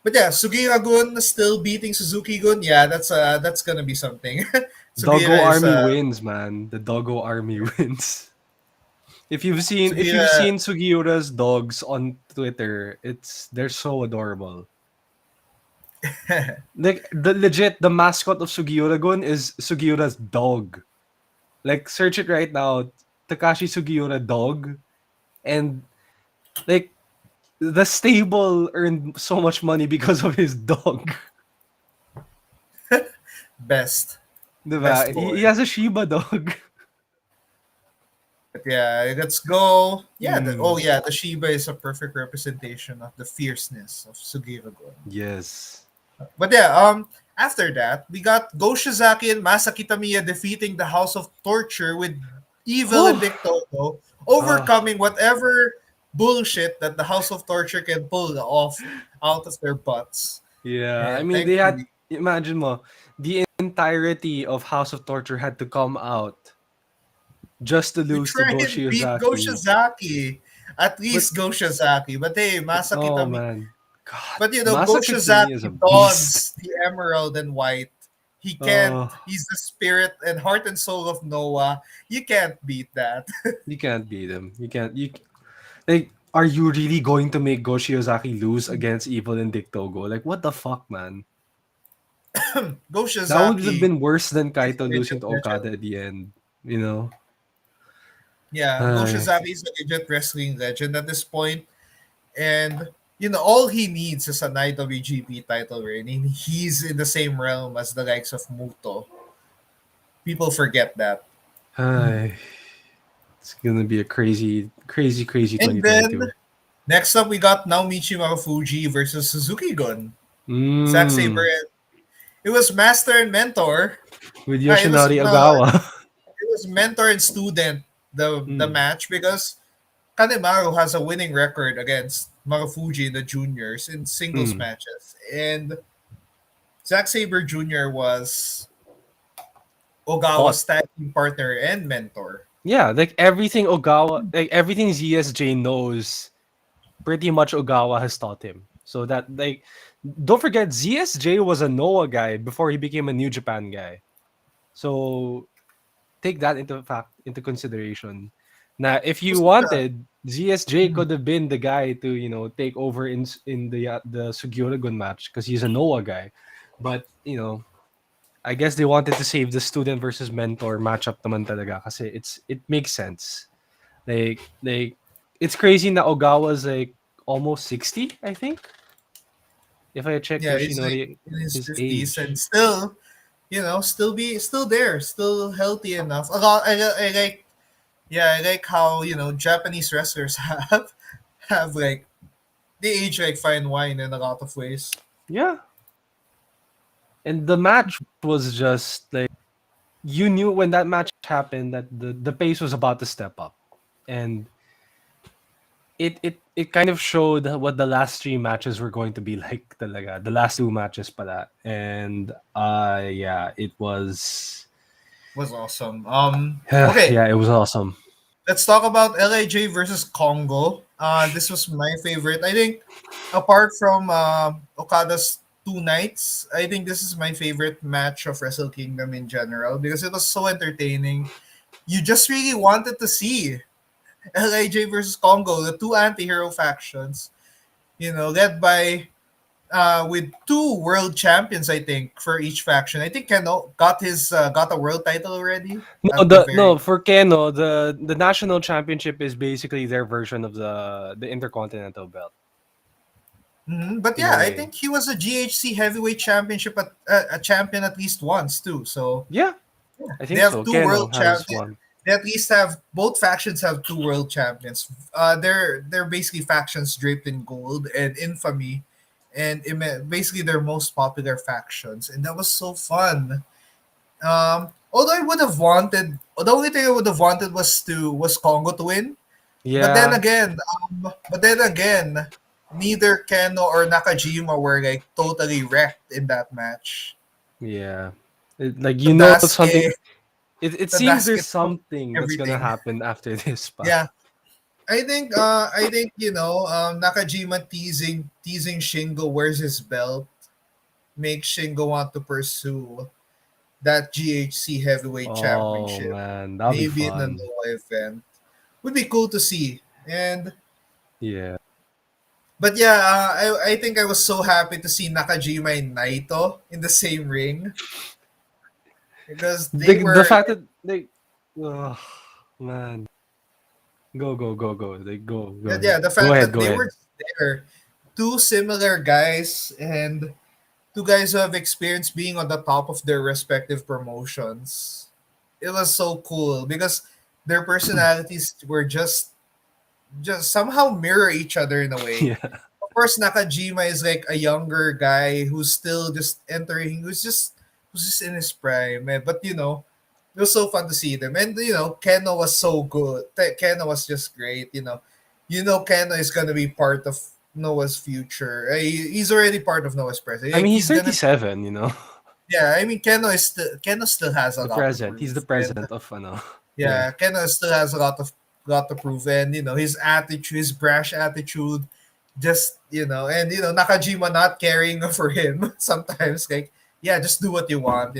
But yeah, Sugira Gun still beating Suzuki Gun. Yeah, that's gonna be something. Doggo Sugira is Army wins, man. The Doggo Army wins. If you've Sugira. seen Sugiura's dogs on Twitter, they're so adorable. Like the mascot of Sugiura Gun is Sugiura's dog. Like search it right now, Takashi Sugiura dog, and like the stable earned so much money because of his dog. Best Diba? best He boy. has a Shiba dog. But yeah, let's go. Yeah, Mm, the Shiba is a perfect representation of the fierceness of Sugira Gun. yes. But yeah, after that, we got Go Shizaki and Masaki Tamiya defeating the House of Torture with Evil Whew. and Dick Toto, Uh, overcoming whatever bullshit that the House of Torture can pull off out of their butts. yeah, I And mean they had thankfully, imagine mo the entirety of House of Torture had to come out just to to lose to try Go and beat Go Shiozaki. Shizaki. At But least Go Shizaki. But hey, Masaki oh Tamiya. man. God, But Go Masaki to me is a Shizaki beast. dons the emerald and white. He can't. Oh, He's the spirit and heart and soul of Noah. You can't beat that. you can't beat him. You can't. Like, are you really going to make Go Shiozaki lose against Evil and Dick Togo? Like, what the fuck, man? Go That would have Shizaki been worse than is Kaito losing to legend. Okada at the end. You know? Yeah, Go Ay. Shiozaki is a legit wrestling legend at this point, and all he needs is an IWGP title reign, and he's in the same realm as the likes of Muto. People forget that. Ay. It's gonna be a crazy, crazy, crazy And then 2022. next up, we got Naomi Fuji versus Suzuki Gun. Zack Saber. Mm. It was master and mentor. With It was Yoshinari no, Ogawa. it was mentor and student the Mm. match because Kanemaru has a winning record against Marufuji in the juniors in singles Mm. matches, and Zack Saber Jr. was Thought. Ogawa's tag team partner and mentor. Yeah, like everything Ogawa, like everything ZSJ knows, pretty much Ogawa has taught him. So that like, don't forget ZSJ was a Noah guy before he became a New Japan guy. So take that into consideration. Now, if you wanted, ZSJ could have been the guy to take over in the Sugiura Gun match because he's a Noah guy, but I guess they wanted to save the student versus mentor matchup naman talaga kasi it makes sense. Like it's crazy na Ogawa's like almost 60, I think. If I check Yeah, he's like Yoshinori in his his 50s and age. still, still there, still healthy enough. A lot, I like, yeah, I like how Japanese wrestlers have like they age like fine wine in a lot of ways. Yeah. And the match was just like you knew when that match happened that the pace was about to step up. And it kind of showed what the last three matches were going to be like talaga. The last two matches pala. And yeah, it was Was awesome. Okay, yeah, it was awesome. let's talk about LIJ versus Congo. This was my favorite. I think, apart from Okada's two nights, I think this is my favorite match of Wrestle Kingdom in general because it was so entertaining. You just really wanted to see LIJ versus Congo, the two anti-hero factions, led by with two world champions, I think, for each faction. I think Keno got a world title already No, at the the very. no for Keno, the national championship is basically their version of the intercontinental belt But in a yeah, I way. think he was a GHC heavyweight championship a champion at least once too. So Yeah, yeah, I they think have so. two Keno world has champions. one. They at least have both factions have two world champions. They're basically factions draped in gold and infamy, and basically their most popular factions, and that was so fun. Although I would have wanted, the only thing I would have wanted was Congo to win. But then Yeah, again, neither Keno or Nakajima were like totally wrecked in that match. yeah. Like something. Tadasuke, It seems Tadasuke there's took something that's gonna everything. happen after this, pa. Yeah, I think Nakajima teasing Shingo where's his belt makes Shingo want to pursue that GHC heavyweight Oh championship. man, that'll be Maybe in a fun. Noah event would be cool to see. And Yeah. but yeah, I think I was so happy to see Nakajima and Naito in the same ring because they The were fact that they, oh man, go, like go ahead, yeah, the go fact ahead, that go they were ahead. just there, two similar guys and two guys who have experience being on the top of their respective promotions. It was so cool because their personalities were just somehow mirror each other in a way. Yeah. Of course, Nakajima is like a younger guy who's still just entering, who's just in his prime. But it was so fun to see them, and Keno was so good. Keno was just great. Keno is gonna be part of Noah's future. He's already part of Noah's present. I Like mean, he's he's gonna, 37. yeah. I mean, Keno still has a The lot to present. He's the prove, and president of ano. Yeah. yeah, Keno still has a lot to prove, and his attitude, his brash attitude, just and Nakajima not caring for him sometimes. Like, yeah, just do what you want.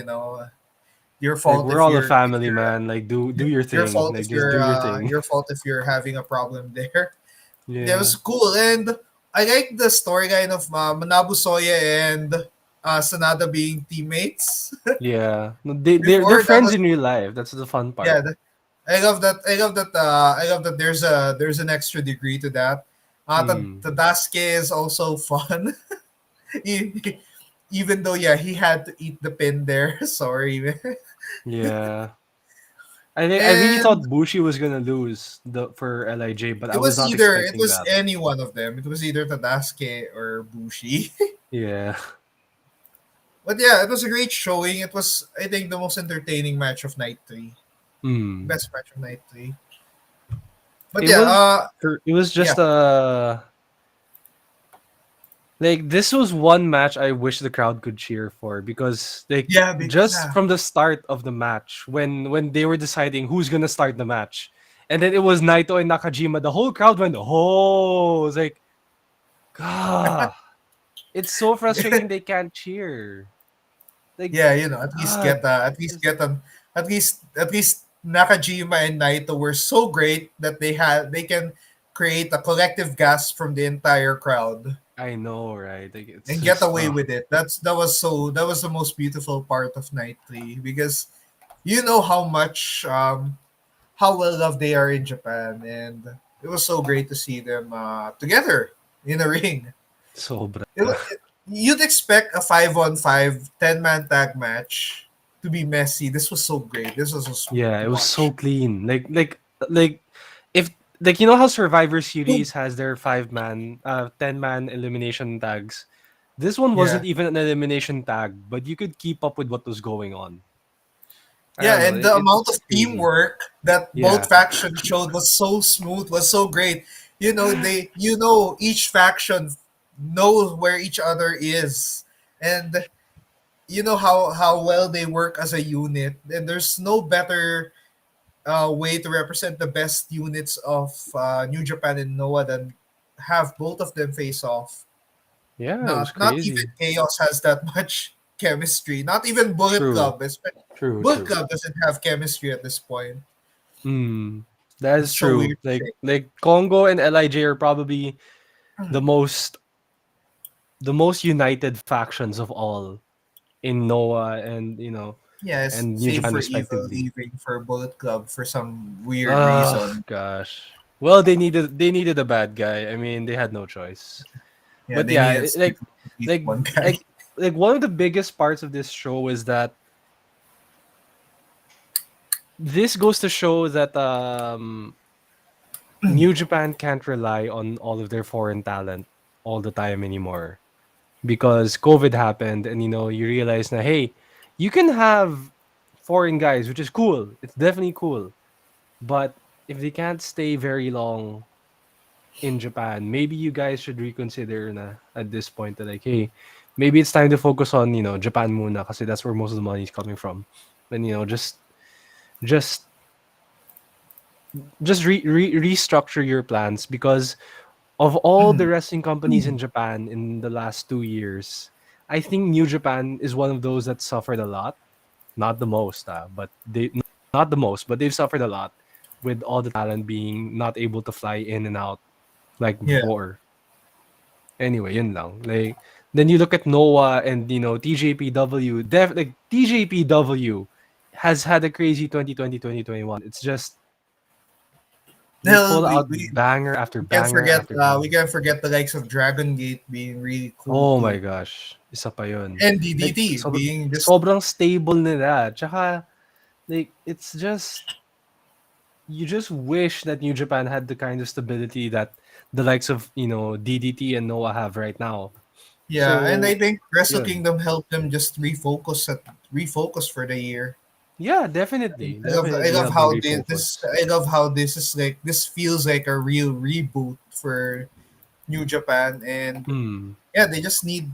Your Like fault we're if all a you're if family, you're man. Like do your your thing. fault Like if just do your thing. your fault if you're having a problem there. Yeah, it Yeah. was cool, and I like the storyline of Manabu Soya and Sanada being teammates. Yeah. No, they're Before that friends was in real life. That's the fun yeah, part. I love that. I love that. I love that. There's an extra degree to that. Mm, Tadasuke is also fun. He- Even though yeah, he had to eat the pin there. Sorry, man. yeah. I really And thought Bushi was gonna lose the for Lij, but I it was was not either it expecting was that. any one of them. It was either Tadasuke or Bushi. Yeah. But yeah, it was a great showing. It was, I think, the most entertaining match of night three. Mm. Best match of night three. But It yeah, was it was yeah, just like this was one match I wish the crowd could cheer for because like yeah, just yeah, from the start of the match when they were deciding who's gonna start the match, and then it was Naito and Nakajima, the whole crowd went oh, it's like God, it's so frustrating they can't cheer. Like yeah. You know, at least God, get at least get an at least Nakajima and Naito were so great that they can create a collective gasp from the entire crowd I know, right? Like it's and get just away with it. That was the most beautiful part of night three because you know how well loved they are in Japan, and it was so great to see them together in a ring. sobra. You'd expect a 5-on-5 10-man tag match to be messy. This was so great. This was so smooth Yeah, to it was so watch. clean. Like if like you know how Survivor Series has their 5-man, 10-man elimination tags. This one Yeah. wasn't even an elimination tag, but you could keep up with what was going on. I don't Yeah, know. and the amount It's of crazy. teamwork that both Yeah, factions showed was so smooth, was so great. You know each faction knows where each other is, and you know how well they work as a unit. And there's no better way to represent the best units of New Japan and Noah than have both of them face off. yeah, it was Not even crazy. Chaos has that much chemistry. Not even Bullet True, Club. true, Bullet true. Club doesn't have chemistry at this point. Mm, that is It's so true. weird to say. Like Congo and Lij are probably the most the most united factions of all in Noah and Yes, and New save Japan for Evil respectively. leaving for Bullet Club for some weird Ah, reason. gosh. Well, they needed a bad guy. I mean, they had no choice. Yeah, But they yeah, needed at least like one guy. like like one of the biggest parts of this show is that this goes to show that New Japan can't rely on all of their foreign talent all the time anymore because COVID happened and you realize now, hey, you can have foreign guys, which is cool. It's definitely cool. But if they can't stay very long in Japan, maybe you guys should reconsider na at this point that like, hey, maybe it's time to focus on, Japan muna kasi that's where most of the money is coming from. And just restructure your plans because of all the wrestling companies in Japan in the last 2 years, I think New Japan is one of those that suffered a lot. Not the most, but they not the most, but they've suffered a lot with all the talent being not able to fly in and out like Yeah. before. Anyway, yun lang. Like then you look at Noah and TJPW. Like TJPW has had a crazy 2020-2021. It's just they Well, pull out banger after banger after we banger. can't forget the likes of Dragon Gate being really cool Oh my too. gosh, isa pa yun. And Like DDT being just sobrang stable nila. Tsaka like it's just you just wish that New Japan had the kind of stability that the likes of DDT and Noah have right now. yeah, and I So think Wrestle yun. Kingdom helped them just refocus for the year. Yeah, definitely. I Definitely love help them how this refocus. I love how this is like this feels like a real reboot for New Japan, and Hmm. yeah, they just need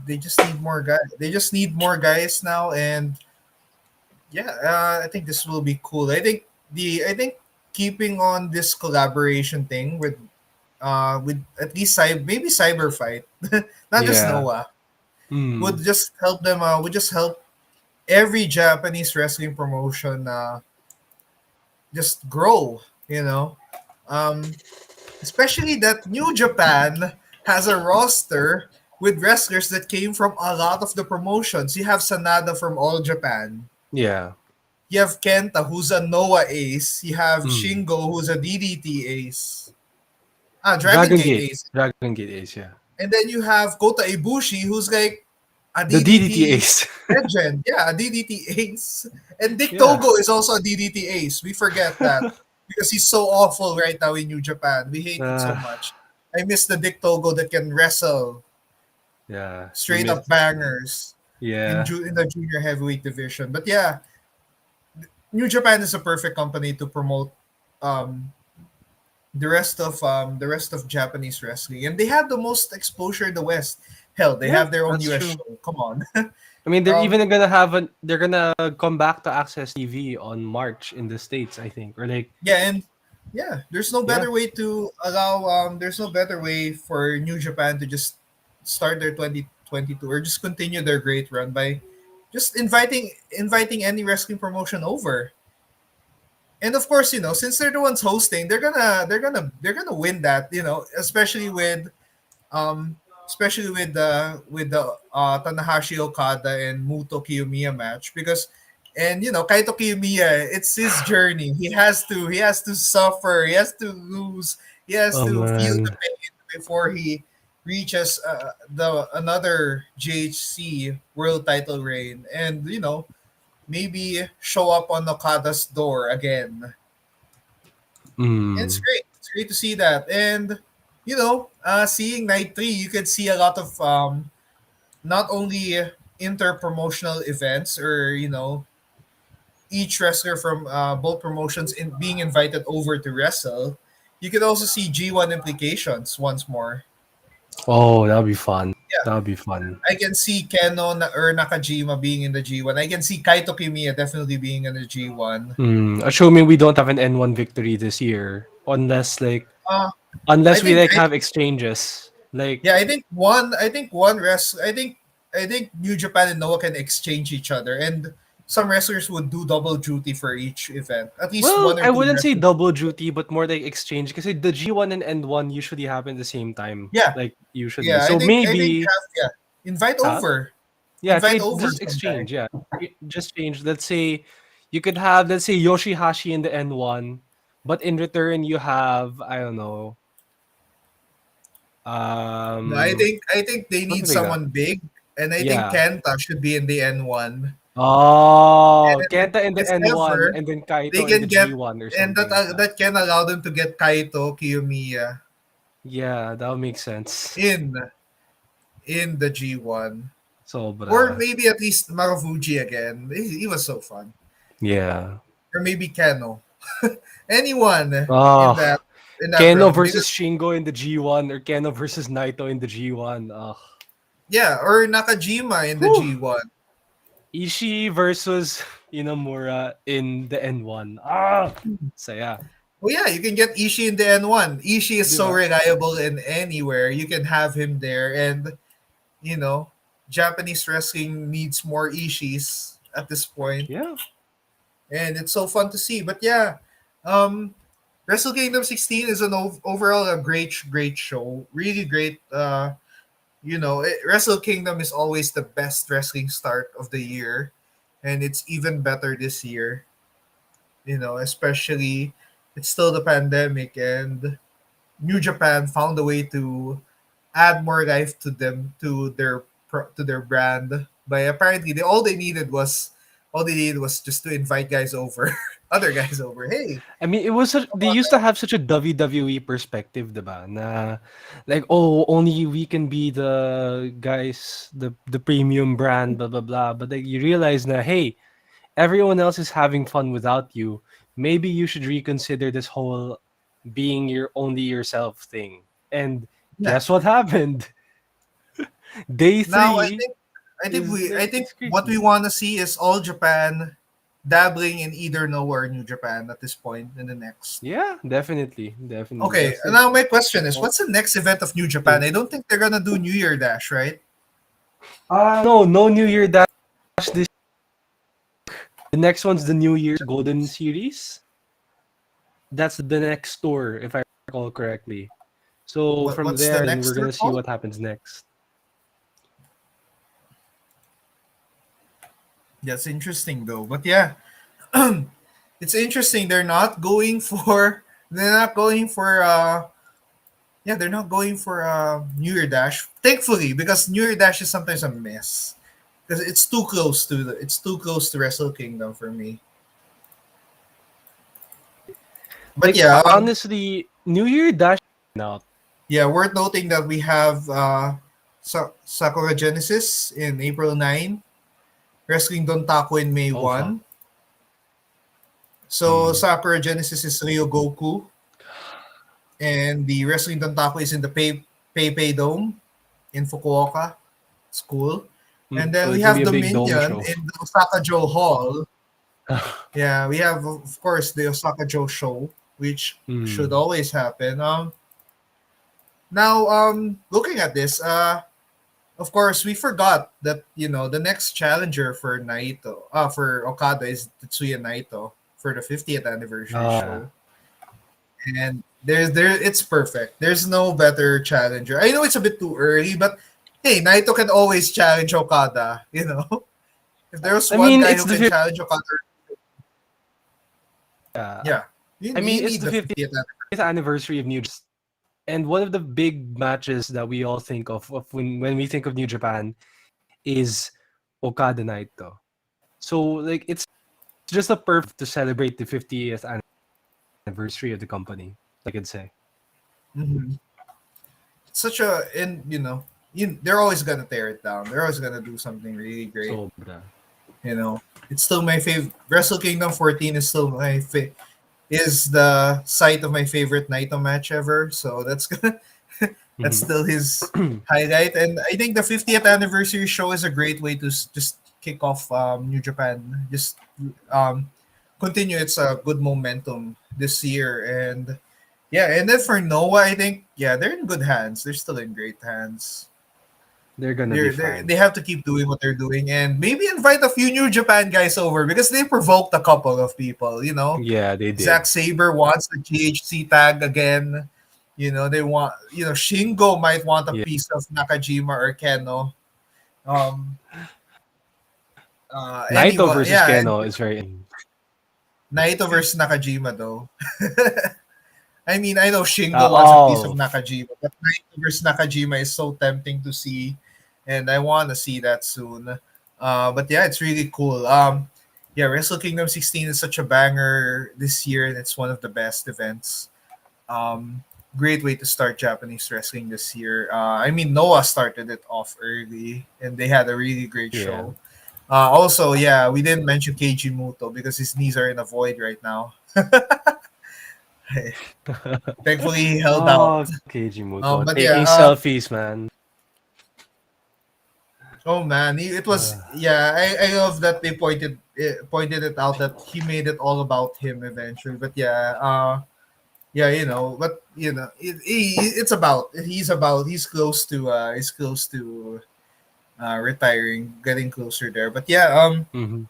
more guys. They just need more guys now, and yeah, I think this will be cool. I think keeping on this collaboration thing with at least maybe Cyber Fight, not just Yeah. Noah, Hmm. would just help them. Would just help every Japanese wrestling promotion just grow. You know, um, especially that New Japan has a roster with wrestlers that came from a lot of the promotions. You have Sanada from All Japan. Yeah. You have Kenta, who's a Noah ace. You have Mm. Shingo, who's a DDT ace. Ah, Dragon Dragon Gate Gate. ace. Dragon Gate Ace, yeah. And then you have Kota Ibushi, who's like a The DDT DDT Ace. legend. Yeah, a DDT ace. And Dick Yeah. Togo is also a DDT ace. We forget that because he's so awful right now in New Japan. We hate it so Uh, much. I miss the Dick Togo that can wrestle yeah. You straight up missed. bangers Yeah. in the junior heavyweight division. But yeah, New Japan is a perfect company to promote um, the rest of Japanese wrestling, and they have the most exposure in the West. Hell, they Yeah, have their own that's US true. show. Come on. I mean, they're um, even gonna have an. They're gonna come back to Access TV on March in the States, I think, or like, yeah, and yeah, there's no yeah, better way to allow. There's no better way for New Japan to just start their 2022 or just continue their great run by just inviting any wrestling promotion over. And of course, since they're the ones hosting, they're gonna win that. Especially with um the Tanahashi Okada and Muto Kiyomiya match because and Kaito Kiyomiya, it's his journey. He has to suffer, he has to lose, he has oh to feel the man, pain before he reaches the another GHC world title reign and maybe show up on Okada's door again. It's mm, great. It's great to see that. And seeing night three, you could see a lot of not only inter-promotional events or each wrestler from both promotions in being invited over to wrestle. You could also see G1 implications once more. oh, that'll be fun. Yeah, That'll be fun. I can see or Nakajima being in the G1. I can see Kaito Kiyomiya definitely being in the G1. Assuming we don't have an N1 victory this year, unless like, Uh, I unless we think like I have exchanges, like, Yeah, I think New Japan and Noah can exchange each other, and some wrestlers would do double duty for each event. At least well, one or I two wouldn't say wrestlers. double duty, but more like exchange, because the G1 and N1 usually happen at the same time, Yeah, like usually. yeah. I So think I think maybe, invite huh? over, Yeah, invite trade, over just some guy. exchange. Yeah, just change. Let's say you could have, let's say, Yoshihashi in the N1, but in return you have, I don't know, No, I think they need something like that. someone big, and I think Yeah. Kenta should be in the N1. Oh, And Kenta in the if N1 ever and then they Kaito in the can get, G1 or and something like that. that can allow them to get Kaito Kiyomiya Yeah, that would make sense. in in the G1. Or Sobra. maybe at least Marufuji again. He was so fun. Yeah. Or maybe Keno. Anyone in Oh, that Keno realm. versus Because Shingo in the G1 or Keno versus Naito in the G1. Oh. yeah, or Nakajima in the Whew. G1. Ishii versus Inamura in the N1. Ah, saya. Oh yeah, you can get Ishii in the N1. Ishii is Di so ba? reliable in anywhere. You can have him there and you know, Japanese wrestling needs more Ishis at this point. Yeah. And it's so fun to see. But yeah, um Wrestle Kingdom 16 is overall a great show. Really great. Wrestle Kingdom is always the best wrestling start of the year, and it's even better this year. Especially it's still the pandemic, and New Japan found a way to add more life to them to their brand. By apparently all they needed was just to invite guys over, other guys over. Hey, I mean, it was come they on, used to man. have such a WWE perspective, diba? Na like, oh, only we can be the guys, the premium brand, blah blah blah. But like, you realize na, hey, everyone else is having fun without you. Maybe you should reconsider this whole being your only yourself thing. And Yeah. guess what happened? Day Now I three think I think is we I like think it's what we crazy. want to see is all Japan dabbling in either Noah or New Japan at this point in the next. Yeah, definitely, definitely. Okay, That's like now my question is, all what's the next event of New Japan? thing. I don't think they're gonna do New Year Dash, right? No, no New Year Dash this. The next one's the New Year's Golden Series. That's the next tour, if I recall correctly. So from What's the there, then next we're tour gonna see called? what happens next. That's interesting though. But yeah, it's interesting. They're not going for they're not going for New Year Dash. Thankfully, because New Year Dash is sometimes a mess. Because it's too close to Wrestle Kingdom for me. But Like yeah, honestly, New Year Dash out. yeah, worth noting that we have Sakura Genesis in April 9, Wrestling Dontaku in May Oh fuck. 1. So Hmm. Sakura Genesis is Ryo Goku, and the Wrestling Dontaku is in the Pei Dome in Fukuoka School. And So then we it's gonna be have a big dome Dominion show. in the Osaka Joe Hall. Yeah, we have of course the Osaka Joe show, which should Hmm. always happen. Now looking at this, of course we forgot that the next challenger for Naito, for Okada is Tetsuya Naito for the 50th anniversary Yeah. show. And it's perfect. There's no better challenger. I know it's a bit too early, but hey, Naito can always challenge Okada, you know? If there was I one mean, guy it's who the can challenge Okada, yeah. You It's need the the 50th 50th anniversary. anniversary of New Japan, and one of the big matches that we all think of when we think of New Japan is Okada Naito. So like it's just a perfect to celebrate the 50th anniversary of the company. I could say. Mhm. Such a and they're always gonna tear it down. They're always gonna do something really great. Sobra. You know, it's still my favorite. Wrestle Kingdom 14 is still is the site of my favorite Naito match ever. So that's gonna that's Mhm. still his highlight. And I think the 50th anniversary show is a great way to just kick off New Japan. Just um, continue its good momentum this year. And yeah, and then for Noah, I think they're in good hands. They're still in great hands. They're gonna be They fine. have to keep doing what they're doing and maybe invite a few New Japan guys over because they provoked a couple of people. Yeah, they Zack did. Saber wants the GHC tag again. They want Shingo might want a Yeah. piece of Nakajima or Keno. Um, Naito anyone, versus yeah, and Keno is very. Naito versus Nakajima though. I mean, I know Shingo wants a piece of Oh, Nakajima, but Naito versus Nakajima is so tempting to see, and I want to see that soon. But yeah, it's really cool. Yeah, Wrestle Kingdom 16 is such a banger this year, and it's one of the best events. Um, Great way to start Japanese wrestling this year. I mean, Noah started it off early, and they had a really great yeah. show. Also, yeah, we didn't mention Keiji Muto because his knees are in a void right now. Thankfully, he held out. Oh, Keiji Muto But yeah, taking selfies, man. oh man, it was yeah. I love that they pointed it out that he made it all about him eventually. But yeah, yeah, but he's close to retiring, getting closer there. But yeah, Mhm.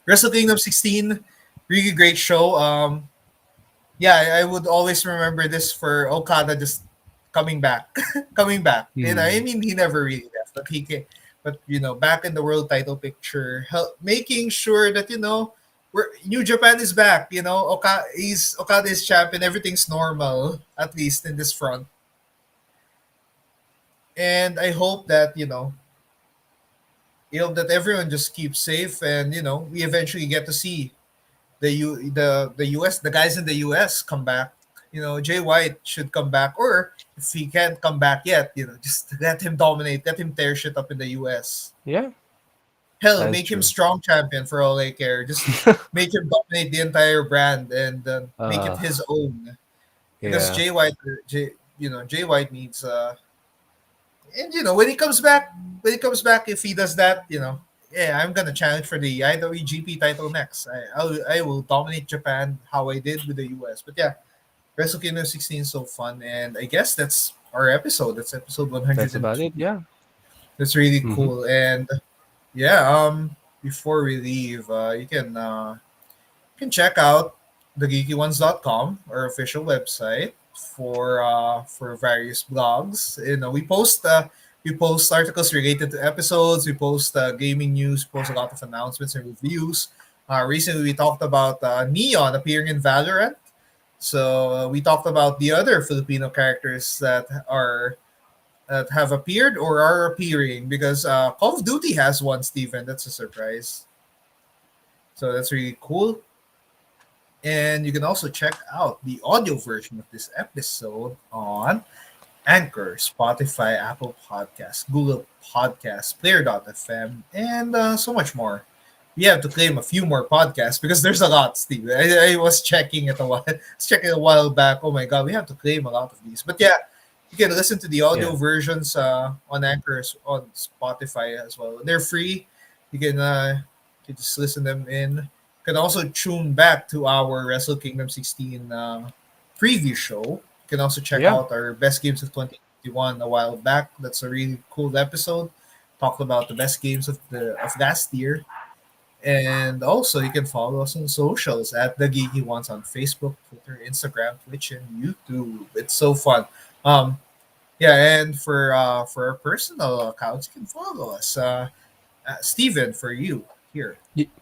Wrestle Kingdom 16, really great show. Yeah, I would always remember this for Okada just coming back, coming back. I Hmm. mean, he never really left, but but back in the world title picture, making sure that New Japan is back. Okada is champion. Everything's normal, at least in this front. And I hope that everyone just keeps safe, and we eventually get to see the US, the guys in the US come back. Jay White should come back, or if he can't come back yet, just let him dominate, let him tear shit up in the US. Yeah, Hell, that's make him true. strong champion for all I care. Just make him dominate the entire brand and make it uh, his own. Because yeah, Jay White needs and when he comes back, if he does that, yeah, I'm gonna challenge for the IWGP title next. I will dominate Japan how I did with the US. But yeah, Wrestle Kingdom 16 is so fun, and I guess that's our episode. That's episode that's about 102. it. Yeah. That's really Hmm. cool. And yeah, before we leave, you can check out the geekyones.com, our official website for various blogs. We post articles related to episodes. We post gaming news. We post a lot of announcements and reviews. Recently, we talked about Neon appearing in Valorant. So we talked about the other Filipino characters that have appeared or are appearing because Call of Duty has one, Steven. That's a surprise. So that's really cool. And you can also check out the audio version of this episode on Anchor, Spotify, Apple Podcasts, Google Podcasts, Player.fm, and so much more. We have to claim a few more podcasts because there's a lot, Steve. I was checking it a while, was checking a while back. Oh my god, we have to claim a lot of these. But yeah, you can listen to the audio Yeah. versions on Anchor, on Spotify as well. They're free. You can just listen them in. You can also tune back to our Wrestle Kingdom 16 preview show. You can also check Yeah. out our best games of 2021 a while back. That's a really cool episode. Talked about the best games of last year. And also, you can follow us on socials at the Geeky Ones on Facebook, Twitter, Instagram, Twitch, and YouTube. It's so fun. Um, yeah, and for our personal accounts, you can follow us. Steven, for you here.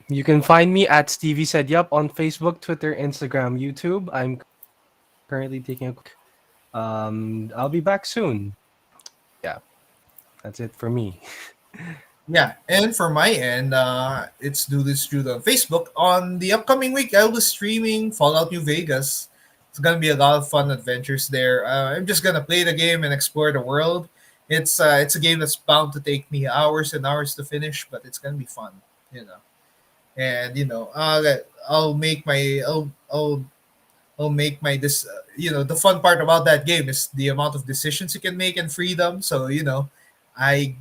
You can find me at Stevie Said Yup on Facebook, Twitter, Instagram, YouTube. I'm currently taking a quick. I'll be back soon. Yeah, that's it for me. Yeah, and for my end, it's Do This Jude on Facebook. On the upcoming week, I will be streaming Fallout New Vegas. It's gonna be a lot of fun adventures there. I'm just gonna play the game and explore the world. It's a game that's bound to take me hours and hours to finish, but it's gonna be fun, you know. And I'll make my I'll make my this the fun part about that game is the amount of decisions you can make and freedom. So I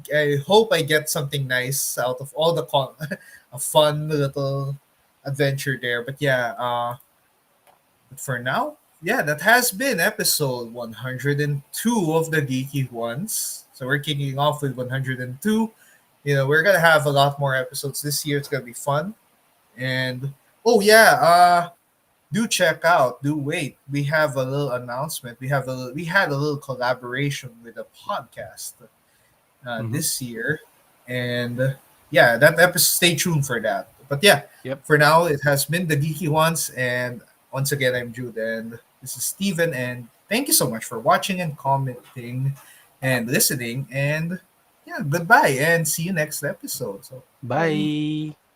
hope I get something nice out of all a fun little adventure there. But yeah, but for now, yeah, that has been episode 102 of the Geeky Ones. So we're kicking off with 102. We're gonna have a lot more episodes this year. It's gonna be fun. And oh yeah, do check out. Do wait. We have a little announcement. We had a little collaboration with a podcast Hmm. this year, and yeah, that episode. Stay tuned for that. But yeah, Yep. for now, it has been the Geeky Ones, and once again, I'm Jude, and this is Steven, and thank you so much for watching and commenting and listening, and yeah, goodbye, and see you next episode. So bye. Bye.